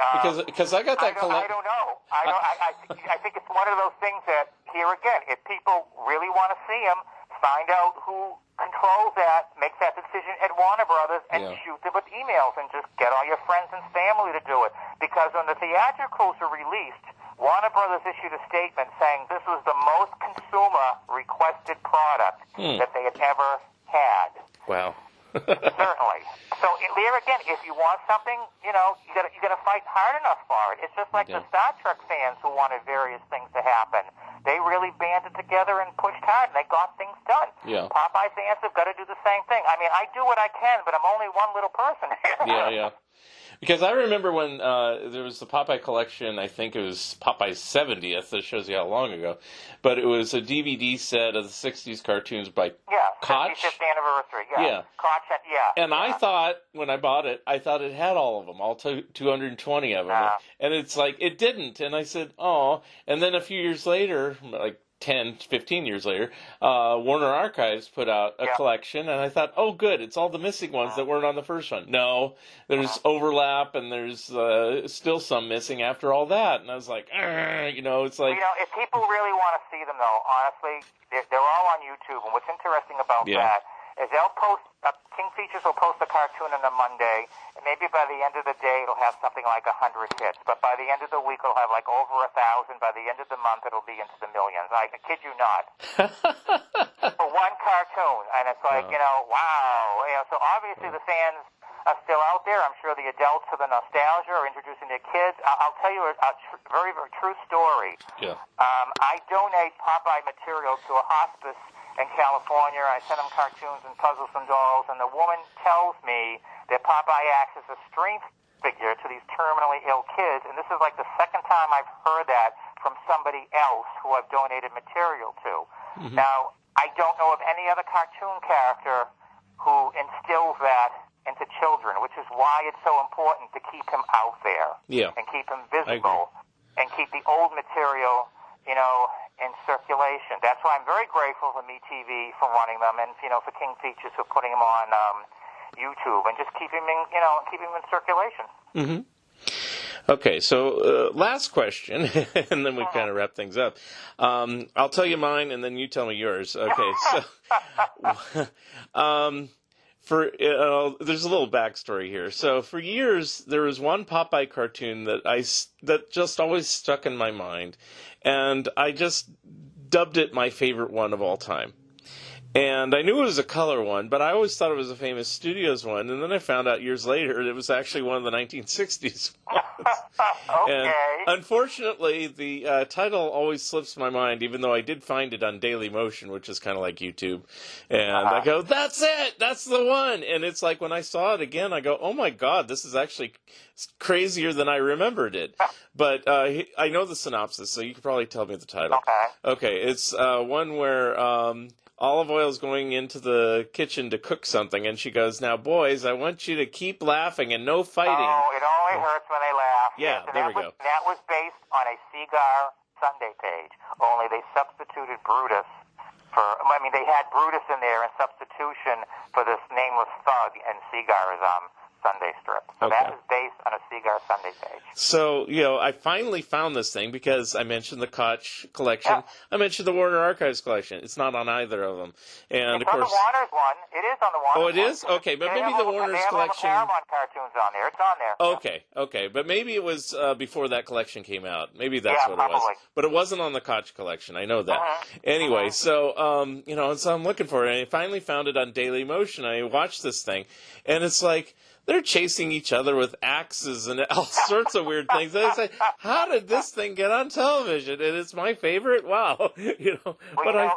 Because I got that I don't know. I think it's one of those things that, here again, if people really want to see them, find out who controls that, make that decision at Warner Brothers, and shoot them with emails, and just get all your friends and family to do it. Because when the theatricals were released, Warner Brothers issued a statement saying this was the most consumer-requested product that they had ever had. Wow. Certainly. So there again, if you want something, you gotta fight hard enough for it. It's just like the Star Trek fans who wanted various things to happen. They really banded together and pushed hard, and they got things done. Yeah. Popeye fans have got to do the same thing. I do what I can, but I'm only one little person. Yeah. Because I remember when there was the Popeye collection, I think it was Popeye's 70th, that shows you how long ago, but it was a DVD set of the 60s cartoons by Koch. 55th anniversary, Koch, And I thought, when I bought it, I thought it had all of them, all 220 of them. And it's like, it didn't. And I said, oh. And then a few years later, like 10, 15 years later, Warner Archives put out a collection, and I thought, oh, good, it's all the missing ones that weren't on the first one. No, there's overlap, and there's still some missing after all that. And I was like, it's like... if people really want to see them, though, honestly, they're all on YouTube, and what's interesting about that is they'll post, King Features will post a cartoon on a Monday, and maybe by the end of the day it'll have something like 100 hits. But by the end of the week it'll have like over 1,000. By the end of the month it'll be into the millions. I kid you not. For one cartoon. And it's like, wow. So obviously the fans are still out there. I'm sure the adults for the nostalgia are introducing their kids. I'll tell you a very, very true story. Yeah. I donate Popeye material to a hospice in California. I send them cartoons and puzzles and dolls, and the woman tells me that Popeye acts as a strength figure to these terminally ill kids, and this is like the second time I've heard that from somebody else who I've donated material to. Mm-hmm. Now, I don't know of any other cartoon character who instills that into children, which is why it's so important to keep him out there and keep him visible and keep the old material, in circulation. That's why I'm very grateful for MeTV for running them, and for King Features for putting them on YouTube and just keep him in circulation. Mm-hmm. Okay, so last question, and then we kind of wrap things up. I'll tell you mine, and then you tell me yours. Okay, so there's a little backstory here. So for years, there was one Popeye cartoon that just always stuck in my mind, and I just dubbed it my favorite one of all time. And I knew it was a color one, but I always thought it was a Famous Studios one, and then I found out years later it was actually one of the 1960s ones. Okay. And unfortunately, the title always slips my mind, even though I did find it on Daily Motion, which is kind of like YouTube. And I go, that's it! That's the one! And it's like when I saw it again, I go, oh my God, this is actually crazier than I remembered it. But I know the synopsis, so you could probably tell me the title. Okay, it's one where Olive Oil's going into the kitchen to cook something, and she goes, now, boys, I want you to keep laughing and no fighting. Oh, it only hurts when they laugh. Yeah, yes, there we go. That was based on a Cigar Sunday page, only they substituted Brutus they had Brutus in there in substitution for this nameless thug in Cigar's Sunday strip. So that is based on a Cigar Sunday page. So, I finally found this thing because I mentioned the Koch collection. Yeah. I mentioned the Warner Archives collection. It's not on either of them. And it's of course, on the Warner's one. It is on the Warner's one. Oh, it is? Okay, but maybe the Warner's collection... They have all the Paramount cartoons on there. It's on there. Okay. But maybe it was before that collection came out. Maybe that's what probably. It was. But it wasn't on the Koch collection. I know that. Anyway, so, so I'm looking for it. And I finally found it on Daily Motion. I watched this thing, and it's like... they're chasing each other with axes and all sorts of weird things. And I say, how did this thing get on television? And it's my favorite? Wow. You know what I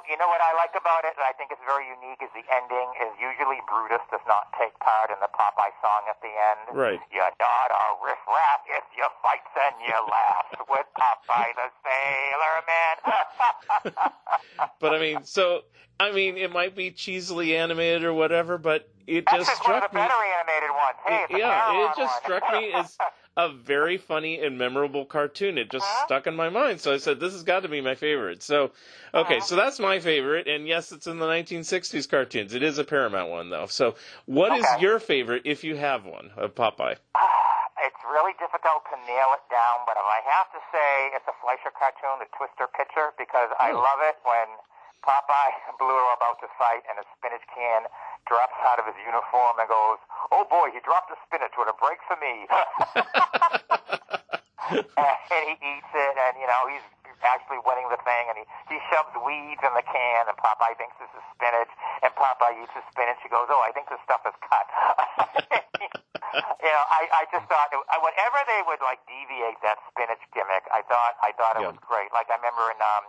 like about it, and I think it's very unique, is the ending is usually Brutus does not take part in the Popeye song at the end. Right. You're not a riff-raff if you fight and you laugh with Popeye the Sailor Man. But it might be cheesily animated or whatever, but it That's just struck me. One of the better animated ones. Hey, it just struck me as a very funny and memorable cartoon. It just stuck in my mind. So I said, this has got to be my favorite. So, so that's my favorite. And yes, it's in the 1960s cartoons. It is a Paramount one, though. So what is your favorite, if you have one, of Popeye? It's really difficult to nail it down, but if I have to say it's a Fleischer cartoon, the Twister Picture, because I love it when Popeye and Blue are about to fight, and a spinach can drops out of his uniform and goes, oh boy, he dropped the spinach, what a break for me. And he eats it, and he's actually winning the thing, and he shoves weeds in the can, and Popeye thinks this is spinach, and Popeye eats the spinach. He goes, oh, I think this stuff is cut. I just thought whenever they would deviate that spinach gimmick, I thought it was great. Like I remember in A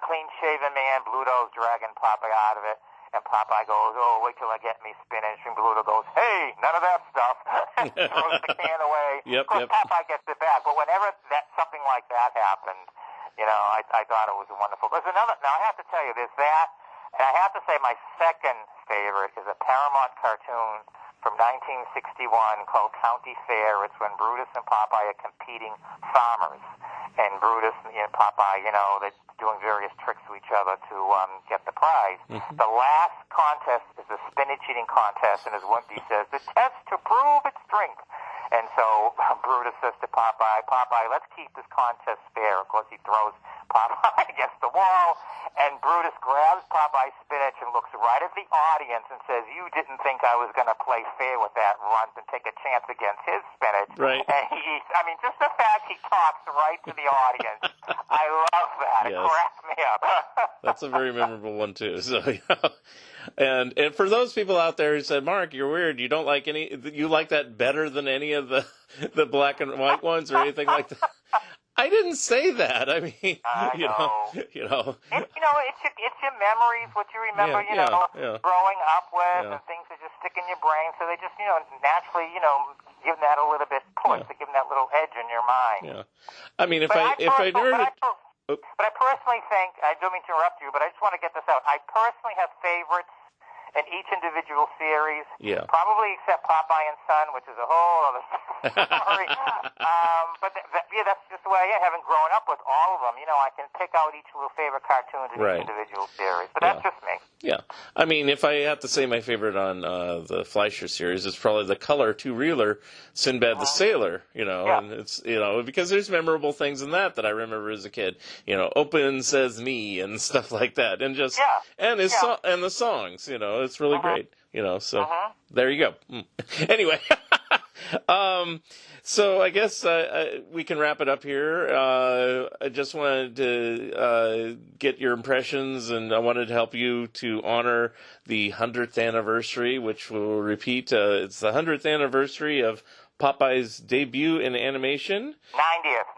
Clean Shaven Man, Bluto's dragging Popeye out of it, and Popeye goes, oh, wait till I get me spinach, and Bluto goes, hey, none of that stuff, and throws the can away. Of course, Popeye gets it back, but whenever something like that happened, I thought it was wonderful. There's another, now I have to tell you, there's that, and I have to say my second favorite is a Paramount cartoon from 1961 called County Fair. It's when Brutus and Popeye are competing farmers. And Brutus and Popeye, they're doing various tricks to each other to get the prize. Mm-hmm. The last contest is a spinach eating contest, and as Wimpy says, the test to prove its strength. And so Brutus says to Popeye, Popeye, let's keep this contest fair. Of course, he throws Popeye against the wall, and Brutus grabs Popeye's spinach and looks right at the audience and says, you didn't think I was going to play fair with that runt and take a chance against his spinach. Right. And just the fact he talks right to the audience. I love that. Yes. It cracks me up. That's a very memorable one too. So, and for those people out there who said, Mark, you're weird. You don't like you like that better than any of the black and white ones or anything like that. I didn't say that. I mean, you know. It's your memories, what you remember, growing up with, and things that just stick in your brain. So they just, naturally, give that a little bit push, to give them that little edge in your mind. Yeah. I mean, But I personally think, I don't mean to interrupt you, but I just want to get this out. I personally have favorites in each individual series. Yeah. Probably except Popeye and Son, which is a whole other story. But that's just the way I am. Having grown up with all of them, I can pick out each little favorite cartoons in each individual series. But that's just me. Yeah. I mean, if I have to say my favorite on the Fleischer series, it's probably the color two-reeler, Sinbad the Sailor, and it's, because there's memorable things in that I remember as a kid. Open Says Me and stuff like that. And just, and and the songs, it's really great, so there you go. Anyway, so I guess we can wrap it up here. I just wanted to get your impressions, and I wanted to help you to honor the 100th anniversary, which we'll repeat. It's the 100th anniversary of Popeye's debut in animation. 90th.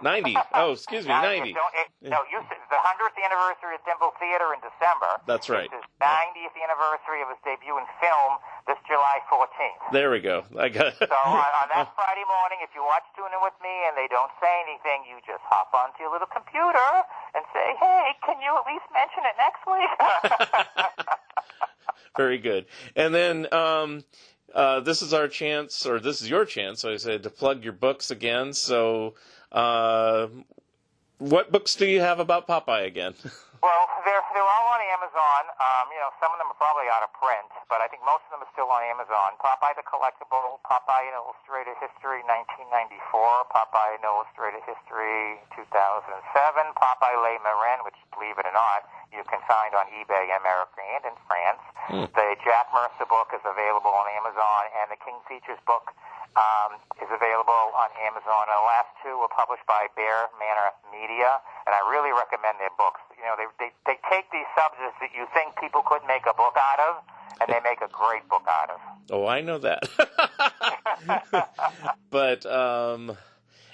90. Oh, excuse me, 90. No, you said the 100th anniversary at Dimble Theater in December. That's right. This is 90th anniversary of his debut in film this July 14th. There we go. I got it. So on that Friday morning, if you watch Tune In With Me and they don't say anything, you just hop onto your little computer and say, hey, can you at least mention it next week? Very good. And then this is our chance, or this is your chance, so I said, to plug your books again. So what books do you have about Popeye again? Well, they're all on Amazon. Some of them are probably out of print, but I think most of them are still on Amazon. Popeye the Collectible, Popeye in Illustrated History 1994, Popeye in Illustrated History 2007, Popeye Les Marins, which, believe it or not, you can find on eBay in America and in France. The Jack Mercer book is available on Amazon, and the King Features book is available on Amazon. And the last two were published by Bear Manor Media, and I really recommend their books. They take these subjects that you think people couldn't make a book out of, and they make a great book out of. Oh, I know that. But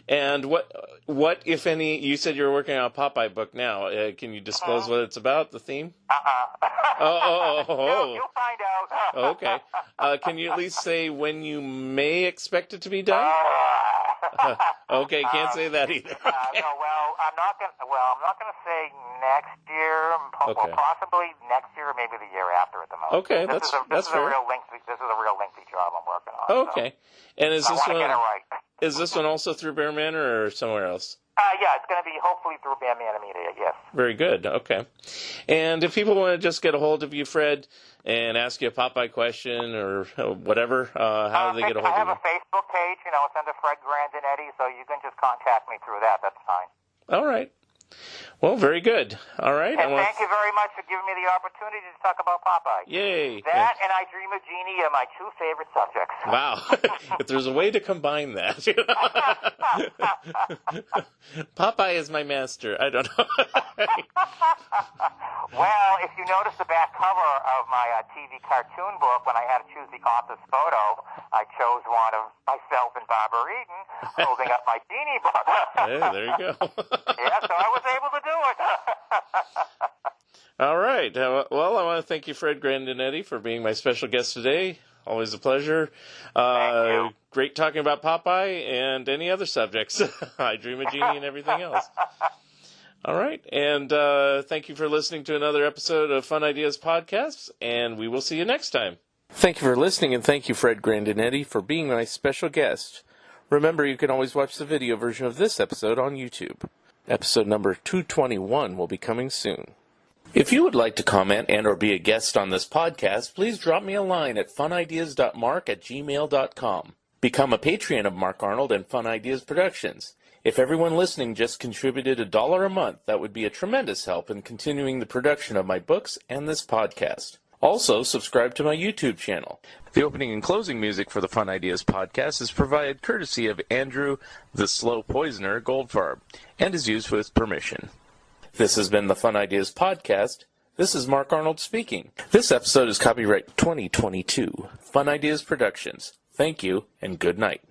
and what if any? You said you were working on a Popeye book now. Can you disclose what it's about? The theme? Oh. You'll find out. Okay. Can you at least say when you may expect it to be done? Okay, can't say that either. Okay. I'm not gonna say next year. Okay. Well, possibly next year, or maybe the year after at the most. Okay, this that's is fair. a real lengthy job I'm working on. Okay. So. And is this one? Get it right. Is this one also through Bear Manor or somewhere else? Yeah, it's going to be hopefully through Bear Manor Media. Yes. Very good. Okay. And if people want to just get a hold of you, Fred, and ask you a Popeye question or whatever, how do they get a hold of you? I have a Facebook page. It's under Fred Grandinetti, so you can just contact me through that. That's fine. All right. Well, very good. All right. And thank you very much for giving me the opportunity to talk about Popeye. Yay. That and I Dream of Jeannie are my two favorite subjects. Wow. If there's a way to combine that. Popeye is my master. I don't know. Well, if you notice the back cover of my TV cartoon book, when I had to choose the author's photo, I chose one of myself and Barbara Eden holding up my Jeannie book. Hey, there you go. Yeah, so I was able to do it. All right. Well, I want to thank you, Fred Grandinetti, for being my special guest today. Always a pleasure. Thank you. Great talking about Popeye and any other subjects. I Dream of Jeannie and everything else. All right. And thank you for listening to another episode of Fun Ideas Podcasts, and we will see you next time. Thank you for listening, and thank you, Fred Grandinetti, for being my special guest. Remember, you can always watch the video version of this episode on YouTube. Episode number 221 will be coming soon. If you would like to comment and or be a guest on this podcast, please drop me a line at funideas.mark@gmail.com. Become a Patreon of Mark Arnold and Fun Ideas Productions. If everyone listening just contributed $1 a month, that would be a tremendous help in continuing the production of my books and this podcast. Also, subscribe to my YouTube channel. The opening and closing music for the Fun Ideas podcast is provided courtesy of Andrew the Slow Poisoner Goldfarb and is used with permission. This has been the Fun Ideas podcast. This is Mark Arnold speaking. This episode is copyright 2022. Fun Ideas Productions. Thank you and good night.